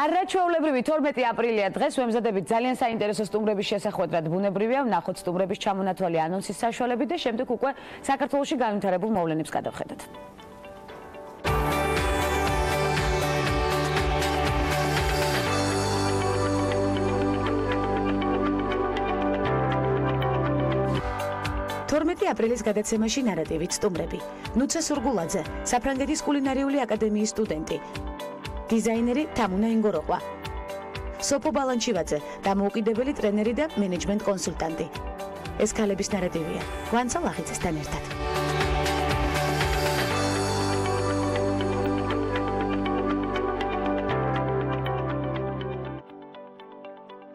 არაჩვეულებრივი 12 აპრილია დღეს ვემზადებით ძალიან საინტერესო სტუმრების შესახვედრად ბუნებრივია ვნახოთ სტუმრების ჩამონათვალი ანონსის საშუალებით და შემდეგ უკვე საქართველოში განვითარებულ მოვლენებს გადავხედოთ. აპრილის გადაცემაში ნარატივით სტუმრები. ნუცა სურგულაძე, საფრანგეთის კულინარიული აკადემიის სტუდენტი. დიზაინერი თამუნა ინგოროყვა. სოფო ბალანჩივაძე, დამოუკიდებელი ტრენერი და მენეჯმენტ კონსულტანტი. ეს ქალების ნარატივია. გვანცა ლახიძესთან ერთად.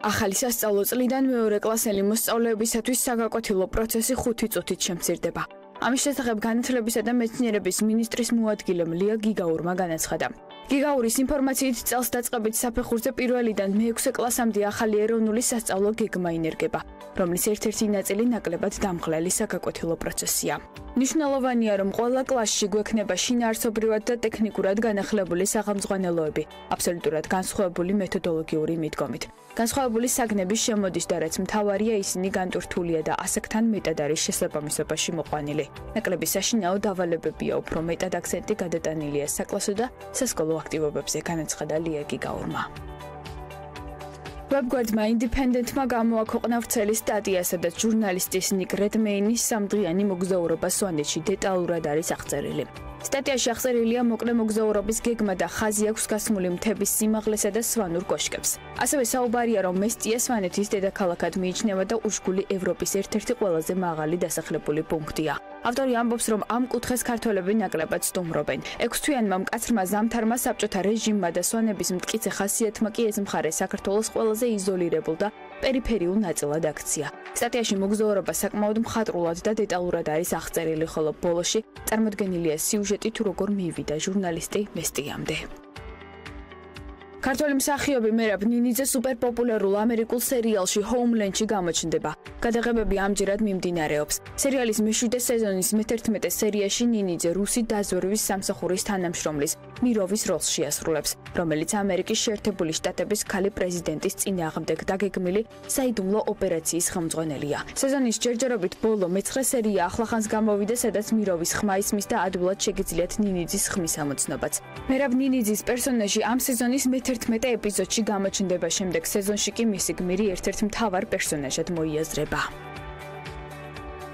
ახალი სასწავლო წლიდან მეორე კლასელი მოსწავლეებისათვის საგაკვეთილო პროცესი 5 წუთით შემცირდება. ამის შესახებ განათლებისა და მეცნიერების მინისტრის მოადგილემ ლია გიგაურმა განაცხადა. გიგაურის ინფორმაციით წელს დაწყებით საფეხურზე პირველიდან მე-6 კლასამდე ახალი ეროვნული სასწავლო გეგმა ინერგება, რომლის ერთ-ერთი ნაწილი ნაკლებად დამღლელი საგაკვეთილო პროცესია. ნიშნულოვანია, რომ ყველა კლასში გვექნება შინაარსობრივად და ტექნიკურად განახლებული საღამოძღვანელოები, აბსოლუტურად განსხვავებული მეთოდოლოგიური მიდგომით. განსხვავებული საგნების შემოდის და რაც მთავარია, ისინი განტურთულია და ასაკთან მეტად არის შესაბამისობაში მოყვანილი. ნაკლები საშინაო დავალებებია, უფრო მეტად აქცენტი გადატანილია საკლასო და სასკოლო აქტივობებზე, განაცხადა ლია გიგაურმა. ვებგვერდმა ინდიპენდენტმა გამოაქვეყნა ვრცელი სტატია, სადაც ჟურნალისტის ნიკ რედმეინის სამდღიანი მოგზაურობა სვანეთში დეტალურად არის აღწერილი. სტატიაში აღწერილია მოკლე მოგზაურობის გეგმა და ხაზი აქვს გასმული მთების სიმაღლესა და სვანურ კოშკებს. ასევე საუბარია, რომ მესტია სვანეთის დედაქალაქად მიიჩნევა და უშგული ევროპის ერთ-ერთი ყველაზე მაღალი დასახლებული პუნქტია. ავტორი ამბობს, რომ ამ კუთხეს ქართველები ნაკლებად სტუმრობენ. 6 თვიანმა მკაცრმა ზამთარმა საბჭოთა რეჟიმმა და სვანების მტკიცე ხასიათმა კი ეს მხარე საქართველოს ყველაზე იზოლირებულ და პერიფერიულ ნაწილად აქცია. სტატიაში მოგზაურობა საკმაოდ მხატვრულად და დეტალურად არის აღწერილი, ხოლო ბოლოში წარმოდგენილია სიუჟეტი თუ როგორ მივიდა ჟურნალისტი მესტიამდე. ქართველი მსახიობი მერაბ ნინიძე სუპერპოპულარულ ამერიკულ სერიალში ჰოუმლენდში გამოჩნდება. გადაღებები ამჯერად მიმდინარეობს. სერიალის მე-7 სეზონის მე-11 სერიაში ნინიძე რუსი დაზვერვის სამსახურის თანამშრომლის მიროვის როლს შეასრულებს, რომელიც ამერიკის შეერთებული შტატების ქალი პრეზიდენტის წინააღმდეგ დაგეგმილი საიდუმლო ოპერაციის ხელმძღვანელია. სეზონის ჯერჯერობით ბოლო მე-9 სერია ახლახანს გამოვიდა, სადაც მიროვის ხმა ისმის და ადვილად შეგიძლიათ ნინიძის ხმის ამოცნობაც. მერაბ ნინიძის პერსონაჟი ამ სეზონის მე-11 ეპიზოდში გამოჩნდება, შემდეგ სეზონში კი მისი გმირი ერთ-ერთ მთავარ პერსონაჟად მოიაზრება.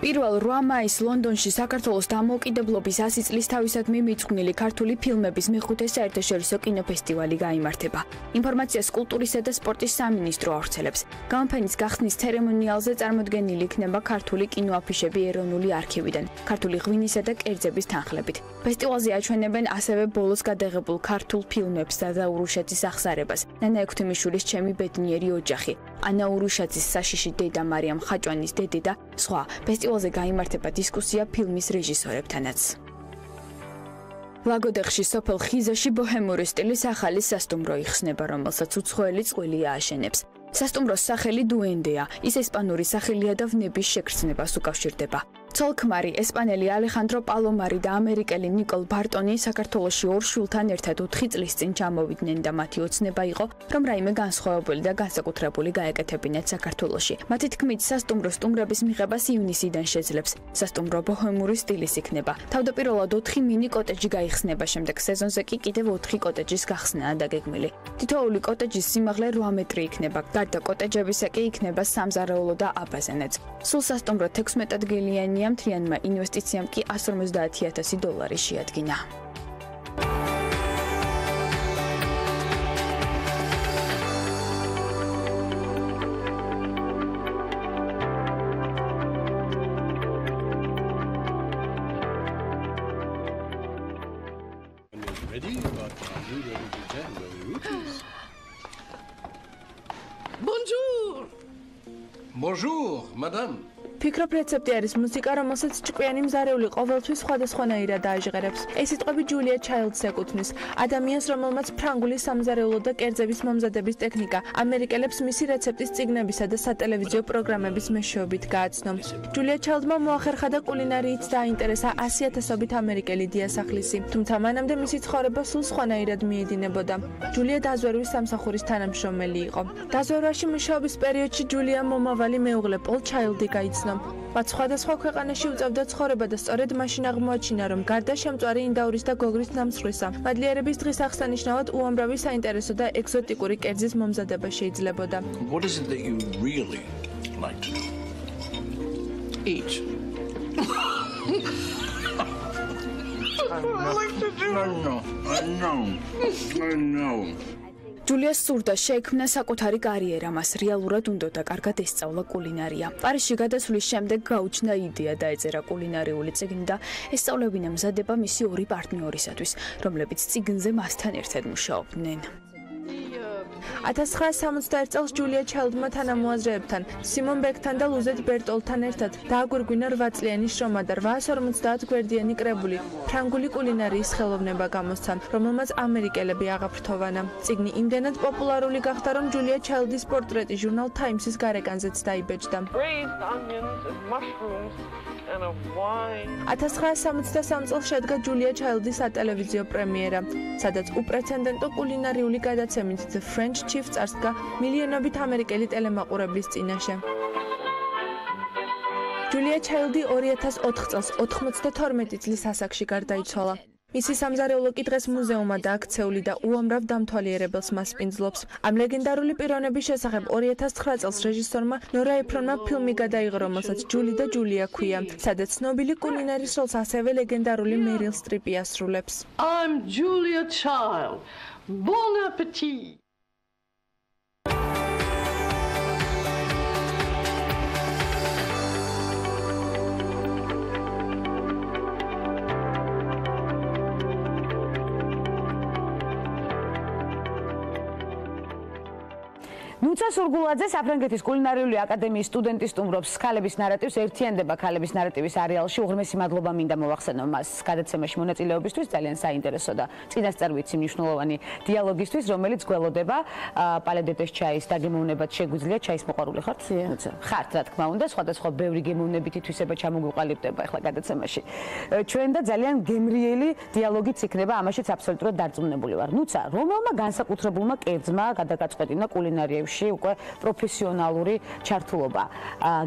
პირველ 8 მაისს ლონდონში საქართველოს დამოუკიდებლობის 100 წლის თავისადმი მიძღვნილი ქართული ფილმების მე-5 საერთაშორისო კინოფესტივალი გაიმართება. ინფორმაციას კულტურისა და სპორტის სამინისტრო ავრცელებს. გამოფენის გახსნის ცერემონიალზე წარმოდგენილი იქნება ქართული კინოაფიშები ეროვნული არქივიდან, ქართული ღვინისა და კერძების თანხლებით. ფესტივალზე აჩვენებენ ასევე ბოლოს გადაღებულ ქართულ ფილმებს და ურუშაძის აღსარებას, ნანა ექვთიმიშვილის ჩემი ბედნიერი ოჯახი, ანა ურუშაძის საშიში დედა მარიამ ხაჭვანის დედი და სხვა. ფესტივალზე გაიმართება დისკუსია ფილმის რეჟისორებთანაც. ლაგოდეხში სოფელ ხიზაში ბოჰემური სტილის ახალი სასტუმრო იხსნება, რომელსაც უცხოელი წყვილი ააშენებს. სასტუმროს სახელი დუენდეა, ის ესპანური სახელია და ვნების შეგრძნებას უკავშირდება. ცოლ-ქმარი ესპანელი ალეხანდრო პალომარი და ამერიკელი ნიკოლ ბარტონი საქართველოში 2 შვილთან ერთად 4 წლის წინ ჩამოვიდნენ და მათი ოცნება იყო, რომ რაიმე განსხვავებული და განსაკუთრებული გაეკეთებინათ საქართველოში. მათი თქმით, სასტუმრო სტუმრების მიღებას ივნისიდან შეძლებს. სასტუმრო ბოჰემური სტილის იქნება. თავდაპირველად 4 მინი კოტეჯი გაიხსნება, შემდეგ სეზონზე კი კიდევ 4 კოტეჯის გახსნაა დაგეგმილი. თითოეული კოტეჯის სიმაღლე 8 მეტრი იქნება. გარდა კოტეჯებისა კი იქნება სამზარეულო და აბაზანაც. სულ სასტუმრო 16 ადგილიანია. მთლიანმა ინვესტიციამ კი $150,000 შეადგინა. Bonjour. Bonjour, madame. ფიქრობ რეცეპტი არის მუსიკა, რომელსაც ჭკვიანი მზარეული ყოველთვის სხვადასხვანაირად დააჟღერებს. ეს სიტყვები ჯულია ჩაილდს ეკუთვნის, ადამიანს, რომელმაც ფრანგული სამზარეულო და კერძების მომზადების ტექნიკა ამერიკელებს მისი რეცეპტის წიგნებისა და სატელევიზიო პროგრამების მეშვეობით გააცნო. ჯულია ჩაილდმა მოახერხა და კულინარიით დააინტერესა 100,000-ობით ამერიკელი დიასახლისი, თუმცა მანამდე მისი ცხოვრება სულ სხვანაირად მიედინებოდა. ჯულია დაზვერვის სამსახურის თანამშრომელი იყო. დაზვერვაში მუშაობის პერიოდში ჯულიამ მომავალი მეუღლე პოლ ჩაილდი გაიცნო. მათ სხვადასხვა ქვეყანაში უწევდა ცხოვრება და სწორედ მაშინ აღმოაჩინა, რომ გარდა შემწვარი ინდაურის და გოგრის ნამსხვრისა, მადლიერების დღის აღსანიშნავად უამრავი საინტერესო და ეგზოტიკური კერძის მომზადება შეიძლებოდა. What is it that you really like to do? Eat. I like to do. I know. ჯულიას სურდა შეექმნა საკუთარი კარიერა, მას რეალურად უნდოდა კარგად ესწავლა კულინარია. პარიზში გადასვლის შემდეგ გაუჩნდა იდეა დაეწერა კულინარიული წიგნი და ესწავლებინა მზადება მისი ორი პარტნიორისათვის, რომლებიც წიგნზე მასთან ერთად მუშაობდნენ. 1961 წელს ჯულია ჩაილდმა თანამოაზრეებთან, სიმონ ბეკთან და ლუზეთ ბერტოლთან ერთად დააგვირგვინა 8 წლიანი შრომა და 850 გვერდიანი კრებული ფრანგული კულინარიის ხელოვნება გამოსცა, რომელმაც ამერიკელები აღაფრთოვანა. წიგნი იმდენად პოპულარული გახდა, რომ ჯულია ჩაილდის პორტრეტი ჟურნალ Times-ის გარეკანზეც დაიბეჭდა. 1963 წელს შედგა ჯულია ჩაილდის სატელევიზიო პრემიერა, სადაც უპრეცედენტო კულინარიული გადაცემით The French Chef წარსდგა მილიონობით ამერიკელი ტელემაყურებლის წინაშე. ჯულია ჩაილდი 2004 წელს 92 წლის ასაკში გარდაიცვალა. მისი სამზარეულო კი დღეს მუზეუმად აქცეული და უამრავ დამთვალიერებელს მასპინძლობს. ამ ლეგენდარული პიროვნების შესახებ 2009 წელს რეჟისორმა ნორა ეფრონმა ფილმი გადაიღო, რომელსაც ჯული და ჯულია ქვია, სადაც ცნობილი კულინარის როლს ასევე ლეგენდარული მერილ სტრიპი ასრულებს. I'm Julia Child. Bon appétit. ნუცა სურგულაძე საფრანგეთის კულინარიული აკადემიის სტუდენტი სტუმრობს ქალების ნარატივს ერთიანდება ქალების ნარატივის არეალში. უღრმესი მადლობა მინდა მოვახსენო მას გადაცემაში მონაწილეობისთვის, ძალიან საინტერესო და წინასწარ ვიცი მნიშვნელოვანი დიალოგისთვის, რომელიც გველოდება პალედეტეს ჩაის დაგემოვნებად შეგვიძლია. ჩაის მოყვარული ხართ? ნუცა. ხართ, რა თქმა უნდა, სხვადასხვა ბევრი გემოვნებითი თვისება ჩამოგვიყალიბდება ახლა გადაცემაში. ჩვენ და ძალიან გემრიელი დიალოგიც იქნება, ამაშიც აბსოლუტურად დარწმუნებული ვარ. ნუცა, რომელმა განსაკუთრებულმა კერძმა გადაგაწყვეტინა კულინარიაში უკვე პროფესიონალური ჩართულობა.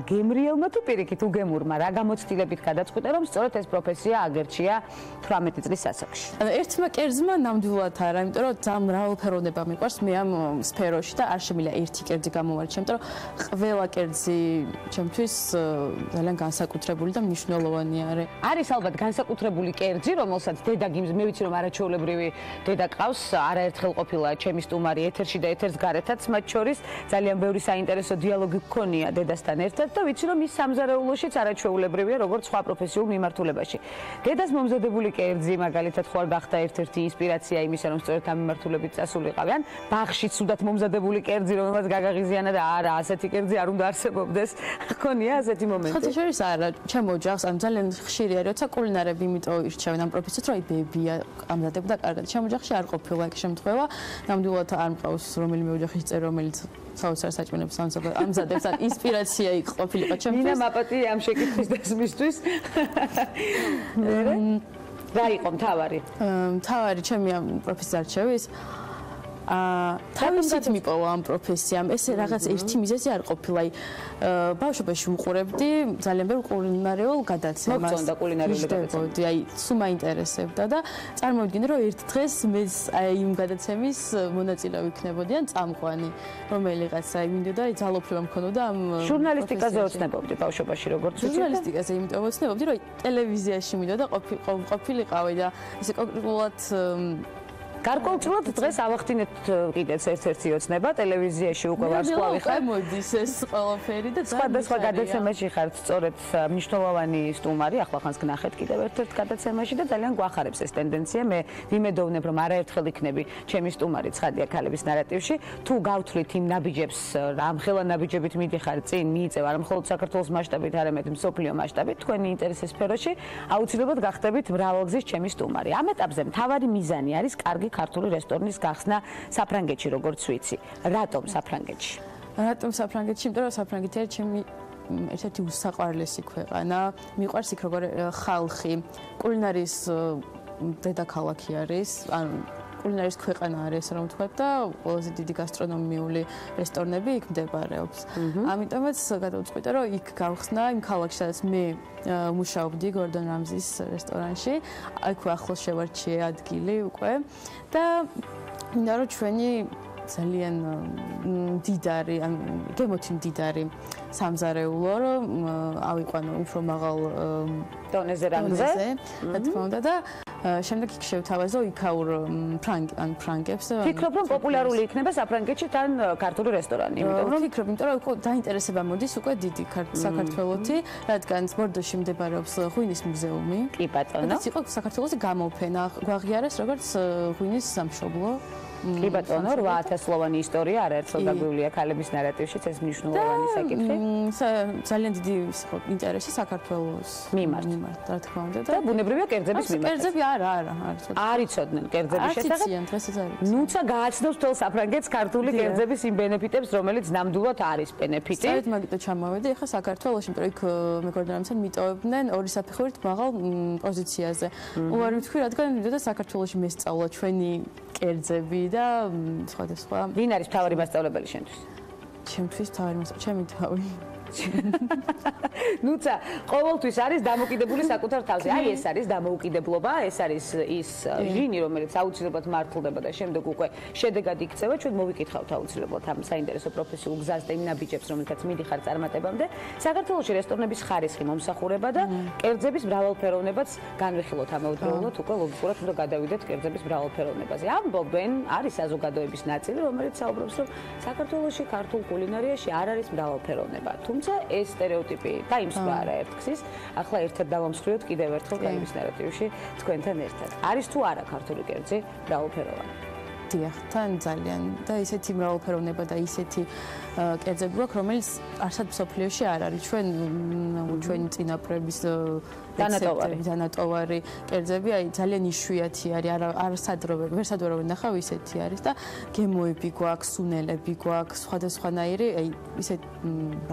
გემრიელმა თუ პირიქით უგემურმა რა გამოცდილებით გადაწყვიტა, რომ სწორედ ეს პროფესია აგერჩია 18 წლის ასაკში. ერთმა კერძმა ნამდვილად არა, იმიტომ რომ ძალიან მრავალფეროვნება მიყვარს მე ამ სფეროში და არ შემიძლია ერთი კერძი გამოვარჩინო, იმიტომ რომ ყველა კერძი ჩემთვის ძალიან განსაკუთრებული და მნიშვნელოვანი არის. არის ალბათ განსაკუთრებული კერძი, რომელსაც დედა გიმს მე ვიცი რომ არაჩვეულებრივი დედა ყავს, არაერთხელ ყოფილა ჩემი სტუმარი ეთერში და ეთერს გარეთაც მათ შორის ძალიან ბევრი საინტერესო დიალოგი გქონია დედასთან ერთად და ვიცი რომ ის სამზარეულოშიც არაჩვეულებრივია როგორც სხვა პროფესიულ მიმართულებაში. დედას მომზადებული კერძი მაგალითად ხო არ გახდა ერთ-ერთი ინსპირაცია იმისა რომ სწორედ ამ მიმართულებით წასულიყავი ან ბაღში ცუდად მომზადებული კერძი რომელსაც გაგაღიზიანა და არა ასეთი კერძი არ უნდა არსებობდეს. გქონია ასეთი მომენტი? ხოთი შორის არა, ჩემ ოჯახს ან ძალიან ხშირია როცა კულინარები იმიტომ ირჩევენ ამ პროფესიას რომ აი ბებია ამზადებდა კარგად. ჩემ ოჯახში არ ყოფილა ეგ შემთხვევა. ნამდვილად არ მყავს რომელიმე ოჯახის წევრი რომელიც საოცარ საჭმელებს ამზადებს ან ინსპირაცია იყო ყოფილიყო ჩემთვის. მინდა მაპატი ამ შეკითხვის დასმისთვის. რა იყო მთავარი? მთავარი ჩემი ამ პროფესიის არჩევის თავისით მიპოვა ამ პროფესიამ. ეს რაღაც ერთი მიზეზი არ ყოფილა. ბავშვობაში ვუყურებდი ძალიან ბევრ კულინარიულ გადაცემას. მოგწონდა კულინარიული გადაცემა? აი, სულ მაინტერესებდა და წარმოვიდგინე რომ ერთ დღეს მე აი იმ გადაცემის მონაწილე ვიქნებოდი ან წამყვანი, რომელიღაცა მინდოდა აი ძალოფლება მქონოდა ამ ჟურნალისტიკაზე ოცნებობდი ბავშვობაში როგორც ვიცი. ჟურნალისტიკაზე იმიტომ ოცნებობდი რომ აი ტელევიზიაში მინდოდა ყოფილიყავი და ესე კონკრეტულად გარკვეულწილად დღეს ავახდინეთ კიდეც ერთ-ერთი ოცნება ტელევიზიაში უკვე ვარსკვლავი ხარ. მოდის ეს ყველაფერი და სხვადასხვა გადაცემაში ხართ სწორედ მნიშვნელოვანი სტუმარი, ახლა ხანს გნახეთ კიდევ ერთ-ერთ გადაცემაში და ძალიან გვახარებს ეს ტენდენცია. მე ვიმედოვნებ, რომ არაერთხელ იქნები ჩემი სტუმარი ცხადია ქალების ნარატივში. თუ გავთვლით იმ ნაბიჯებს, რამხელა ნაბიჯებით მიდიხარ წინ, მიიწევ არა მხოლოდ საქართველოს მასშტაბით, არამედ მსოფლიო მასშტაბით, თქვენი ინტერესის სფეროში, აუცილებლად გახდებით მრავალგზის ჩემი სტუმარი. ამ ეტაპზე მთავარი მიზანი არის კარგი ქართული რესტორნის გახსნა საფრანგეთში, როგორც ვიცი. რატომ საფრანგეთში? რატომ საფრანგეთში? იმიტომ რომ საფრანგეთი არის ჩემი ერთ-ერთი უსაყვარლესი ქვეყანა. მიყვარს იქ როგორ ხალხი, კულინარიის დედაქალაქი არის, ანუ კულინარიის ქვეყანა არის, რომ ვთქვათ და ყველაზე დიდი გასტრონომიული რესტორნები იქ მდებარეობს. ამიტომაც გადავწყვიტე, რომ იქ გავხსნა იმ ქალაქში, სადაც მე მუშაობდი გორდონ რამზის რესტორანში. აქ ახლოს შევარჩიე ადგილი უკვე და მინდა რომ ჩვენი ძალიან დიდარი, გემოთი დიდარი სამზარეულო, რომ ავიყვანო უფრო მაღალ დონეზე რამზე, რა თქმა უნდა და შემდეგ იქ შევთავაზო იქაურ ფრანგებს. ფიქრობ, რომ პოპულარული იქნება საფრანგეთში თან ქართული რესტორანი, იმიტომ რომ ვფიქრობ, იმიტომ რომ დაინტერესება მოდის უკვე დიდი საქართველოთი, რადგან ბორდოში მდებარეობს ღვინის მუზეუმი. კი ბატონო. და იყო საქართველოსი გამოფენა, გვაღიარეს როგორც ღვინის სამშობლო. კი ბატონო, 8000-ლოვანი ისტორია არაერთხელ გაგვივლია ქალების ნარატივშიც ეს მნიშვნელოვანი საკითხი. ძალიან დიდი ინტერესი საქართველოს მიმართ, რა თქმა უნდა და ბუნებრივია კერძების მიმართ. კერძები არა, არ იცოდნენ კერძების შესახებ. დღესაც არ იციან. ნუცა გააცნობს თელ საფრანგეთს ქართული კერძების იმ ბენეფიტებს, რომელიც ნამდვილად არის ბენეფიტი. სწორედ მაგიტო ჩამოვედი, ახლა საქართველოში, იმიტომ რომ იქ მეგობრებთან მიტოვებდნენ ორი საფეხურით მაღალ პოზიციაზე. უარი ვთქვი, რადგან მიდოდა საქართველოში მესწავლა ჩვენი კერძები და სხვადასხვა. ვინ არის მთავარი მასწავლებელი შენთვის? ჩემთვის მთავარი მასწავლებელი, ჩემი თავი. ნუცა ყოველთვის არის დამოკიდებული საკუთარ თავზე. აი ეს არის დამოუკიდებლობა, ეს არის ის ჟინი, რომელიც აუცილებლად მართლდება და შემდეგ უკვე შედეგად იქცევა. ჩვენ მოვიკითხავთ აუცილებლად ამ საინტერესო პროფესიულ გზას და იმ ნაბიჯებს, რომელთაც მიდიხარ წარმატებამდე. საქართველოში რესტორნების ხარისხი მომსახურება და კერძების მრავალფეროვნებაც განვიხილოთ ამავდროულად, უკვე ლოგიკურად უნდა გადავიდეთ კერძების მრავალფეროვნებაზე. ამბობენ, არის საზოგადოების ნაწილი, რომელიც საუბრობს, რომ საქართველოში ქართულ კულინარიაში არ არის მრავალფეროვნება. თუმცა ეს სტერეოტიპი დაიმსხვრა არაერთგზის. ახლა ერთად დავამსხვრიოთ კიდევ ერთხელ ქალების ნარატივში თქვენთან ერთად. არის თუ არა ქართული კერძი მრავალფეროვანი? დიახ, თან ძალიან და ისეთი მრავალფეროვნება და ისეთი კერძები გვაქვს, რომელიც არსად მსოფლიოში არ არის. ჩვენი წინაპრების დანატოვარი კერძები, აი ძალიან იშვიათი არის, ვერსად ვერ ნახავ ისეთი არის და გემოები გვაქვს, სუნელები გვაქვს, სხვადასხვანაირი, აი ისეთ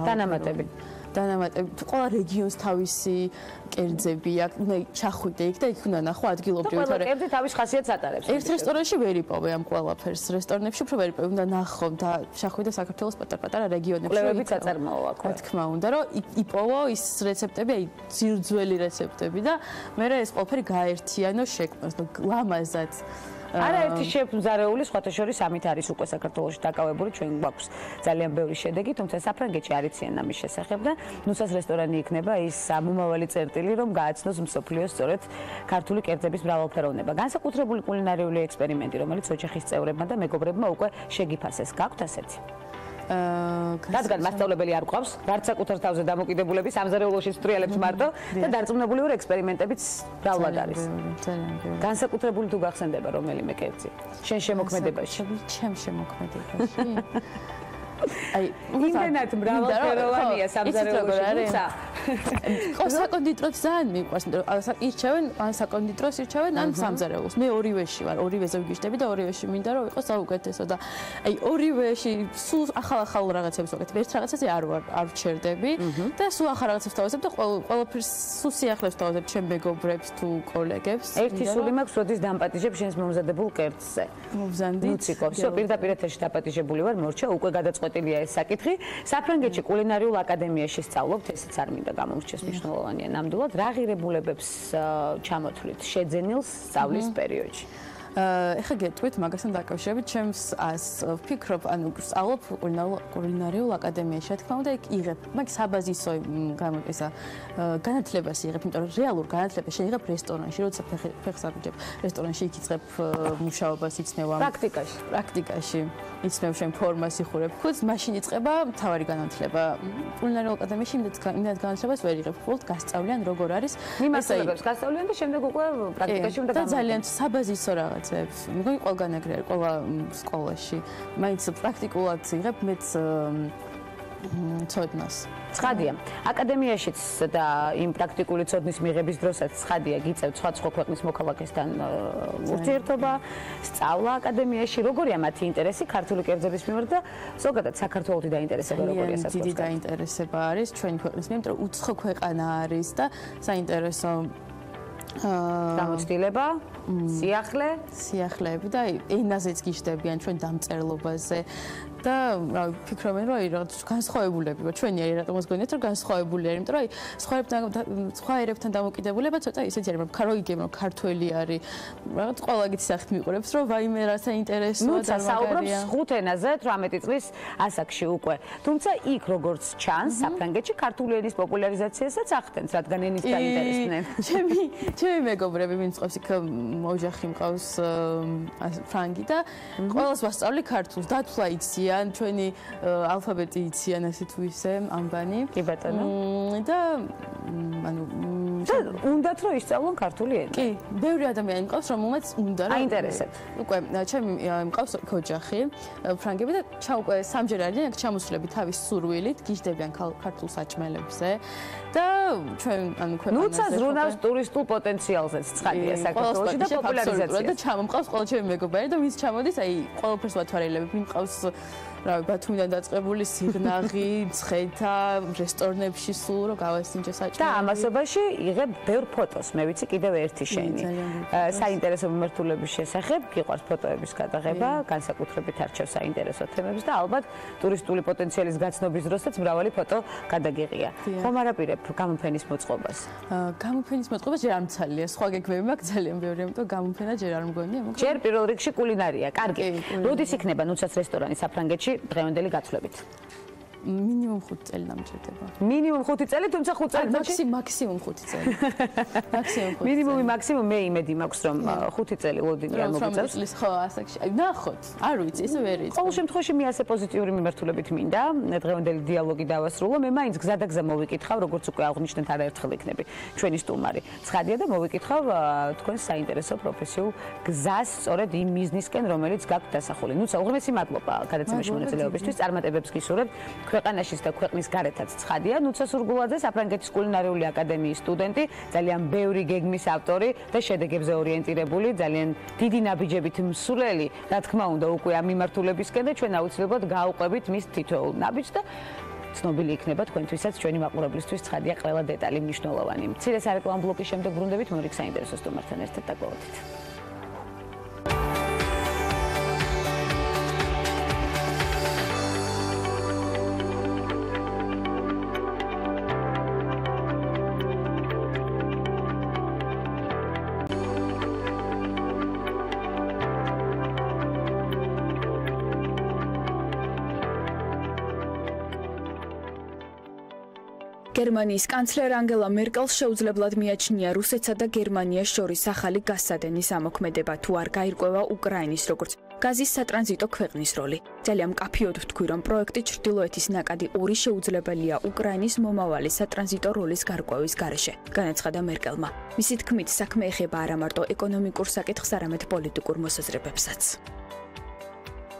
დანამატები. ყველა რეგიონს თავისი კერძები აქვს, უნდა ჩახვიდე იქ და იქ უნდა ნახო ადგილობრივი. ყველა კერძი თავის ხასიათს ატარებს. ერთ რესტორანში ვერ იპოვე ამ ყველაფერს, რესტორნებში უფრო ვერ იპოვე, უნდა ნახო და ჩახვიდე საქართველოს პატარ-პატარა რეგიონებში. კვლევებით საწარმოო აქვს. რა თქმა უნდა, რომ იპოვო ის რეცეპტები, აი ძირძველი რეცეპტები და მე ეს ყველაფერი გაერთიანო შექმნას, ლამაზად. არაერთი შეფმზარეული სხვათა შორის ამით არის უკვე საქართველოში დაკავებული, ჩვენ გვაქვს ძალიან ბევრი შედეგი, თუმცა საფრანგეთში არ იციან ამის შესახებ და ნუცას რესტორანი იქნება ის მომავალი წერტილი, რომ გააცნოს მსოფლიოს სწორედ ქართული კერძების მრავალფეროვნება. განსაკუთრებული კულინარიული ექსპერიმენტი, რომელიც ოჯახის წევრებმა და მეგობრებმა უკვე შეგიფასეს. გაქვთ ასეთი? რადგან მასწავლებელი არ გვყავს, რაც საკუთარ თავზე დამოკიდებულები სამზარეულოში სტრიალებს მარტო და დარწმუნებული ვარ ექსპერიმენტებიც მრავლად არის. განსაკუთრებული თუ გახსენდება რომელიმე კერძი შენ შემოქმედებაში? ჩემ შემოქმედებაში? აი, იმენად მრავალფეროვანია სამზარეულოში ნუცა. საკონდიტროც ძალიან მიყვარს, ირჩევენ, ან საკონდიტროს ირჩევენ, ან სამზარეულოს. მე ორივეში ვარ, ორივეზე ვიგიშდები და ორივეში მინდა რომ იყოს საუკეთესო და აი ორივეში სულ ახალ რაღაცებს ვაკეთებ. ერთ რაღაცაზე არ ვჩერდები და სულ ახალ რაღაცებს თავაზებ და ყველაფერს სულ სიახლეს თავაზებ ჩემ მეგობრებს თუ კოლეგებს. ერთი სული მაქვს, როდის დამპატიჟებ შენს მომზადებულ კერძზე. მომზადდი. ნუციკო, всё, პირდაპირ ეთერში დაპატიჟებული ვარ, მორჩა, უკვე გადაწყვეტილია ეს საკითხი. საფრანგეთში კულინარიულ აკადემიაში სწავლობთ, ესეც არ მინდა გამომრჩეს მნიშვნელოვანია ნამდვილად. რა ღირებულებებს ჩამოთვლით შეძენილს სწავლის პერიოდში? ეხა გეტყვით მაგასთან დაკავშირებით, ჩემს ვფიქრობ, ანუ სწავლობ კულინარიულ აკადემიაში, რა თქმა უნდა, იქ იღებ, მაგ საბაზისო განათლებას იღებ, იმიტომ რომ რეალურ განათლებას შეიღებ რესტორანში, როცა ფეხს აღიჯებ რესტორანში, იქ იწყებ მუშაობას, იცნევ პრაქტიკაში, იცნევ შენ ფორმას, იხურებ ქუდს, მაშინ იწყება მთავარი განათლება. კულინარიულ აკადემიაში იმდენად განათლებას ვერ იღებ, მხოლოდ გასწავლიან როგორ არის. მიმართულებებს გასწავლიან და შემდეგ უკვე პრაქტიკაში უნდა და ძალიან საბაზისო რაღაცებს. მეგონი ყველგან ეგრე არის, ყველა სკოლაში. მაინც პრაქტიკულად იღებ მეც ცოდნას. ცხადია. აკადემიაშიც და იმ პრაქტიკული ცოდნის მიღების დროსაც ცხადია გიწევთ სხვა ქვეყნის მოქალაქესთან ურთიერთობა, სწავლა აკადემიაში. როგორია მათი ინტერესი ქართული კერძების მიმართ და ზოგადად საქართველოს დაინტერესება როგორია საქართველოს? დიდი დაინტერესება არის ჩვენი ქვეყნის მიმართ, რომ უცხო ქვეყანა არის და საინტერესო გამოცდილება, სიახლეები და ენაზეც გიждდებიან ჩვენ დამწერლობაზე და რა ვფიქრობენ რომ რაღაც განსხვავებულები ვარ ჩვენი არის რატომაც გონიათ რომ განსხვავებული არის იმიტომ რომ სხვა ერებთან დამოკიდებულება ცოტა ისეთი არის რომ როიგებ რომ ქართველი არის რაღაც ყველა გიცი სახით მიყურებს რომ ვაიმე რა საინტერესოა ნუცა საუბრობს 5 ენაზე 18 წლის ასაკში უკვე თუმცა იქ როგორც ჩანს საფრანგეთში ქართული ენის პოპულარიზაციასაც ახდენს რადგან ენის დაინტერესდნენ ჩემი მეგობრები ვინც ყავს იქ ოჯახი მყავს ფრანგი და ყველას ვასწავლი ქართულს დათვლა იციან ჩვენი ალფაბეტი იციან ასე თუ ისე ამბანი კი ბატონო და ანუ უნდათ რომ ისწავლონ ქართული ენა კი ბევრი ადამიანი მყავს რომელმაც უნდა რომ აინტერესებს უკვე ჩემი მყავს ოჯახი ფრანგები და უკვე სამჯერ არიან აქ ჩამოსვლები თავის სურვილით გიждდებიან ქართულ საჭმელებზე და ჩვენ ანუ ქვეყანაზე ნუცა ზრუნავს ტურისტულ პოტენციალზეც ცხადია საქართველოში და პოპულარიზაციას და ჩამომყავს ყველა ჩემი მეგობარი და ვინც ჩამოდის აი ყველაფერს ვათვალიერებ მიმყავს რა ბათუმიდან დაწყებული სიღნაღი, ცხეთა, რესტორნებში სულ რომ გავასინჯე საჭმელი. და ამასობაში იღებ ბევრ ფოტოს, მე ვიცი კიდევ ერთი შენი. საინტერესო მიმართულების შესახებ, გიყვარს ფოტოების გადაღება, განსაკუთრებით არჩევ საინტერესო თემებს და ალბათ ტურისტული პოტენციალის გაცნობის დროსაც მრავალი ფოტო გადაგიღია. ხომ არაპირებ გამოფენის მოწყობას? გამოფენის მოწყობა ჯერ არ მცალია, სხვა გეგმები მაქვს ძალიან ბევრი, ამიტომ გამოფენა ჯერ არ მგონია, მაგრამ ჯერ პირველ რიგში კულინარია. კარგი. როდის იქნება ნუცას რესტორანი საფრანგეთში? დღევანდელი გაცვლებით. მინიმუმ 5 წელი დამჭირდება. მინიმუმ 5 წელი, თუმცა 5 წელი მაქსიმუმ 5 წელი. მაქსიმუმ 5 წელი. მინიმუმი მაქსიმუმ მე იმედი მაქვს რომ 5 წელი ლოდინი არ მოგიწევს. ხო, ასაკში. აი ნახოთ. არ ვიცი, ესე ვერ იცი. ყოველ შემთხვევაში მე ასე პოზიტიური მიმართულებით მინდა დღევანდელი დიალოგი დავასრულო. მე მაინც გზადაგზა მოვიკითხავ, როგორც უკვე აღნიშნეთ არაერთხელ იქნები ჩვენი სტუმარი. ცხადია და მოვიკითხავ თქვენს საინტერესო პროფესიულ გზას სწორედ იმ მიზნისკენ, რომელიც გაქვთ დასახული. ნუცა, უღრმესი მადლობა გადაცემაში მონაწილეობისთვის. წარმატებებს გისურვებთ. ქვეყანაშიც და ქვეყნის გარეთაც ცხადია. ნუცა სურგულაძე საფრანგეთის კულინარიული აკადემიის სტუდენტი, ძალიან ბევრი გეგმის ავტორი და შედეგებზე ორიენტირებული, ძალიან დიდი ნაბიჯებით მსვლელი, რა თქმა უნდა, უკვე ამ მიმართულებისკენ და ჩვენ აუცილებლად გაუყვებით მის თითოეულ ნაბიჯს და ცნობილი იქნება თქვენთვისაც ჩვენი მაყურებლისთვის ცხადია ყველა დეტალი მნიშვნელოვანი. მცირე სარეკლამო ბლოკის შემდეგ ბრუნდებით მორიგ საინტერესო სტუმართან ერთად დაგვალოდით. გერმანიის კანცლერ ანგელა მერკელს შეუძლებლად მიაჩნია რუსეთსა და გერმანიას შორის ახალი გაზსადენის ამოქმედება თუ არ გაირკვევა უკრაინის როგორც გაზის სატრანზიტო ქვეყნის როლი. ძალიან მკაფიოდ ვთქვი, რომ პროექტი ჩრდილოეთის ნაკადი 2 შეუძლებელია უკრაინის მომავალი სატრანზიტო როლის გარკვევის გარეშე, განაცხადა მერკელმა. მისი თქმით, საქმე ეხება არა მარტო ეკონომიკურ საკითხს, არამედ პოლიტიკურ მოსაზრებებსაც.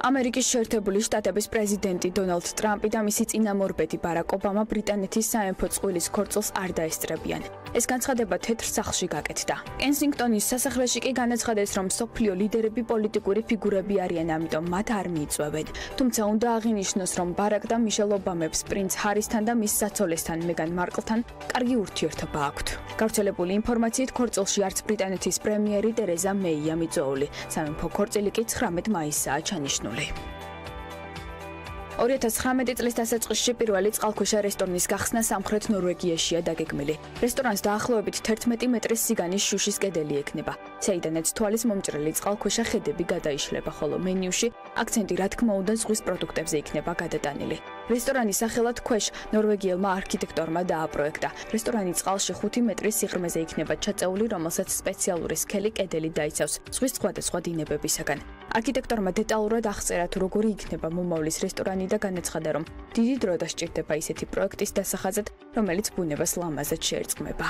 ამერიკის შეერთებული შტატების პრეზიდენტი დონალდ ტრამპი და მისი წინამორბედი ბარაკ ობამა ბრიტანეთის სამეფო წყვილის ქორწილს არ დაესწრებიან. ეს განცხადება თეთრ სახლში გაკეთდა. კენსინგტონის სასახლეში კი განაცხადეს, რომ მსოფლიო ლიდერები პოლიტიკური ფიგურები არიან, ამიტომ მათ არ მიიწვევენ. თუმცა უნდა აღინიშნოს, რომ ბარაკ და მიშელ ობამებს პრინც ჰარისთან და მის საცოლესთან მეგან მარკლთან კარგი ურთიერთობა აქვთ. გავრცელებული ინფორმაციით ქორწილში არც ბრიტანეთის პრემიერი ტერეზა მეია მიწვეული. სამეფო ქორწილი კი 19 მაისაა ჩანიშნული. 2019 წლის დასაწყისში პირველი წყალქვეშა რესტორნის გახსნა სამხრეთ ნორვეგიაშია დაგეგმილი. რესტორანს დაახლოებით 11 მეტრის სიგანის შუშის კედელი ექნება. საიდანაც თვალის მომჭრელი წყალქვეშა ხედები გადაიშლება, ხოლო მენიუში აქცენტი რა თქმა უნდა ზღვის პროდუქტებზე იქნება გადატანილი. რესტორანის სახელად ქვეშ ნორვეგიელმა არქიტექტორმა დააპროექტა. რესტორანი წყალში 5 მეტრის სიღრმეზე იქნება ჩაწეული, რომელსაც სპეციალური სქელი კედელი დაიცავს ზღვის სხვადასხვა დინებებისაგან. არქიტექტორმა დეტალურად აღწერა თუ როგორი იქნება მომავლის რესტორანი და განაცხადა, რომ დიდი დრო დასჭირდება ისეთი პროექტის დასახაზად, რომელიც ბუნებას ლამაზად შეერწყმება.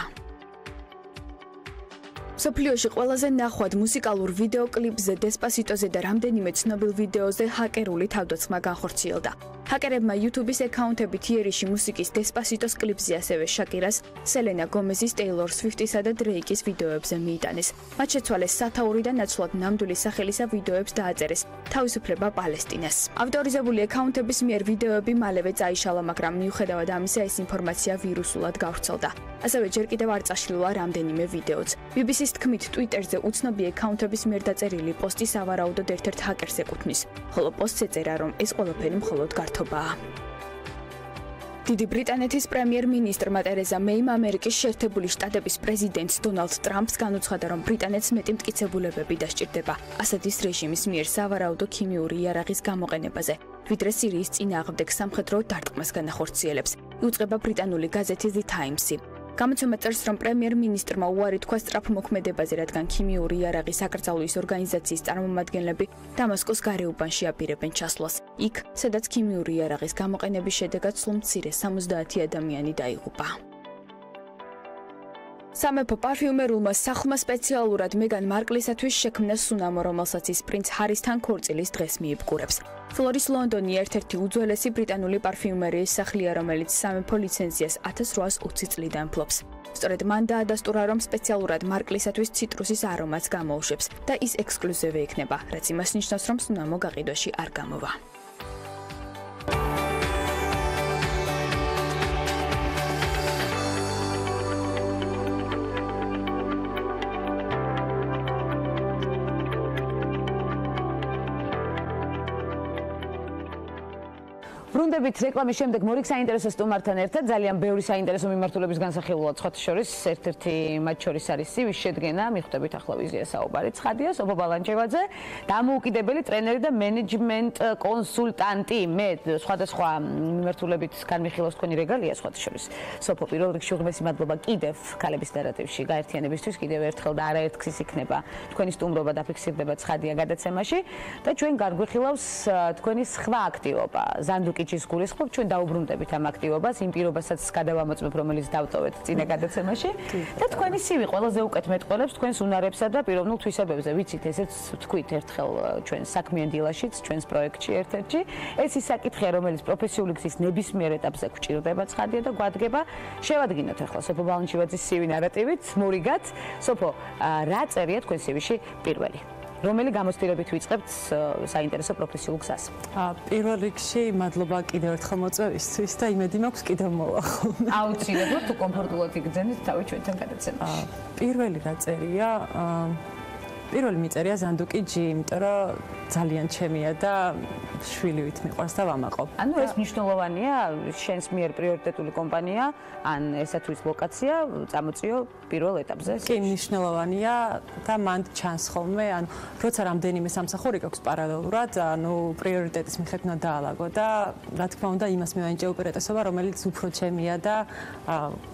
სოფლიოში ყველაზე ნახვად მუსიკალურ ვიდეოკლიპზე დესპასიტოზე და რამდენიმე ცნობილ ვიდეოზე ჰაკერული თავდაცმა განხორციელდა. ჰაკერებმა YouTube-ის აკაუნტებით იერიში მუსიკის დესპასიტოს კლიპზე ასევე შაკირას, სელენა გომეზის, ტეილორ სვიფტისა და დრეიკის ვიდეოებზე მიიტანეს. მათ შეცვალეს სათაური და ნაცვლად ნამდვილი სახელისა ვიდეოებს დააწერეს თავისუფლება პალესტინას. ავტორიზებული აკაუნტების მიერ ვიდეოები მალევე წაიშალა, მაგრამ მიუხედავად ამისა ეს ინფორმაცია ვირუსულად გავრცელდა. ასევე ჯერ კიდევ არ წაშლილა რამდენიმე ვიდეოც. BBC-ის თქმით, Twitter-ზე უცნობი აკაუნტების მიერ დაწერილი პოსტი სავარაუდოდ ერთ-ერთ ჰაკერს ეკუთვნის, ხოლო პოსტს ეწერა, რომ ეს ყველაფერი მხოლოდ გართობაა. დიდი ბრიტანეთის პრემიერ-მინისტრმა ტერეზა მეიმ ამერიკის შეერთებული შტატების პრეზიდენტს დონალდ ტრამპს განუცხადა, რომ ბრიტანეთს მეტი მტკიცებულებები დასჭირდება ასადის რეჟიმის მიერ სავარაუდო ქიმიური იარაღის გამოყენებაზე, ვიდრე სირიის წინააღმდეგ სამხედრო დარტყმას განახორციელებს. იუწყება ბრიტანული გაზეთი The Times-ი. გამოცემა წერს, რომ პრემიერ-მინისტრმა უარი თქვა სწრაფმოქმედებაზე, რადგან ქიმიური იარაღის აკრძალვის ორგანიზაციის წარმომადგენლები დამასკოს გარეუბანში აპირებენ ჩასვლას. იქ, სადაც ქიმიური იარაღის გამოყენების შედეგად სულ მცირე 70 ადამიანი დაიღუპა. სამეფო პარფიუმერულმა სახლმა სპეციალურად მეგან მარკლისათვის შექმნა სუნამო, რომელსაც ის პრინც ჰარისთან ქორწილის დღეს მიებგურებს. ფლორის ლონდონი ერთ-ერთი უძველესი ბრიტანული პარფიუმერიის სახლია, რომელიც სამეფო ლიცენზიას 1820 წლიდან ფლობს. სწორედ მან დაადასტურა, რომ სპეციალურად მარკლისათვის ციტრუსის არომატს გამოუშვებს და ის ექსკლუზივი იქნება, რაც იმას ნიშნავს, რომ სუნამო გაყიდვაში არ გამოვა. ბრუნდებით რეკლამის შემდეგ მორიგ საინტერესო სტუმართან ერთად ძალიან ბევრი საინტერესო მიმართულების განსახილველად სხვათა შორის ერთ-ერთი მათ შორის არის სივის შედგენა, მიხვდებით ახლა ვიზია საუბარი ცხადია, სოფო ბალანჩივაძე, დამოუკიდებელი ტრენერი და მენეჯმენტ კონსულტანტი. მე სხვადასხვა მიმართულებით განმიხილავს თქვენი რეგალია სხვათა შორის. სოფო, პირველ რიგში უღმესი მადლობა კიდევ ქალების ნარატივში გაერთიანებისთვის, კიდევ ერთხელ და არაერთგზის იქნება თქვენი სტუმრობა დაფიქსირდება ცხადია გადაცემაში და ჩვენ გარგვიხილავს თქვენი სხვა აქტივობა. ზანდუკიჩის გულისხმობ, ჩვენ დაუბრუნდებით ამ აქტივობას, იმ პირობასაც გადავამოწმებ, რომელიც დავტოვეთ წინა გადაცემაში და თქვენი CV ყველაზე უკეთ მეტყველებს თქვენს უნარებსა და პიროვნულ თვისებებზე. ვიცით, ესეც თქვით ერთხელ ჩვენ საქმიან დილაშიც, ჩვენს პროექტში ერთ-ერთში. ეს ის საკითხია, რომელიც პროფესიული გზის ნებისმიერ ეტაპზე გვჭირდება ცხადია და გვადგება. შევადგინოთ ახლა სოფო ბალანჩივაძის CV ნარატივით, მორიგად. სოფო, რა წერია თქვენ CV-ში პირველი? რომელი გამოცდილებით ვიწყებთ საინტერესო პროფესიულ გზას? პირველ რიგში მადლობა კიდევ ერთხელ მოწვევისთვის და იმედი მაქვს კიდევ მოვახო. აუცილებლად თუ კომფორტულად იგრძენით თავი ჩვენთან გადაცემაში. პირველი რა წერია? პირველი მიწერია ზანდუკიჯი, იმიტომ რომ ძალიან ჩემია და შვილივით მიყვარს და ვამაყობ. ანუ ეს მნიშვნელოვანია, შენს მიერ პრიორიტეტული კომპანია, ან ესათვის ლოკაცია წამოწიო პირველ ეტაპზე? კი, მნიშვნელოვანია და მან ჩანს ხოლმე, ანუ როცა რამდენიმე სამსახური გაქვს პარალელურად, ანუ პრიორიტეტის მიხედვით უნდა დაალაგო და რა თქმა უნდა იმას მივანიჭე უპირატესობა, რომელიც უფრო ჩემია და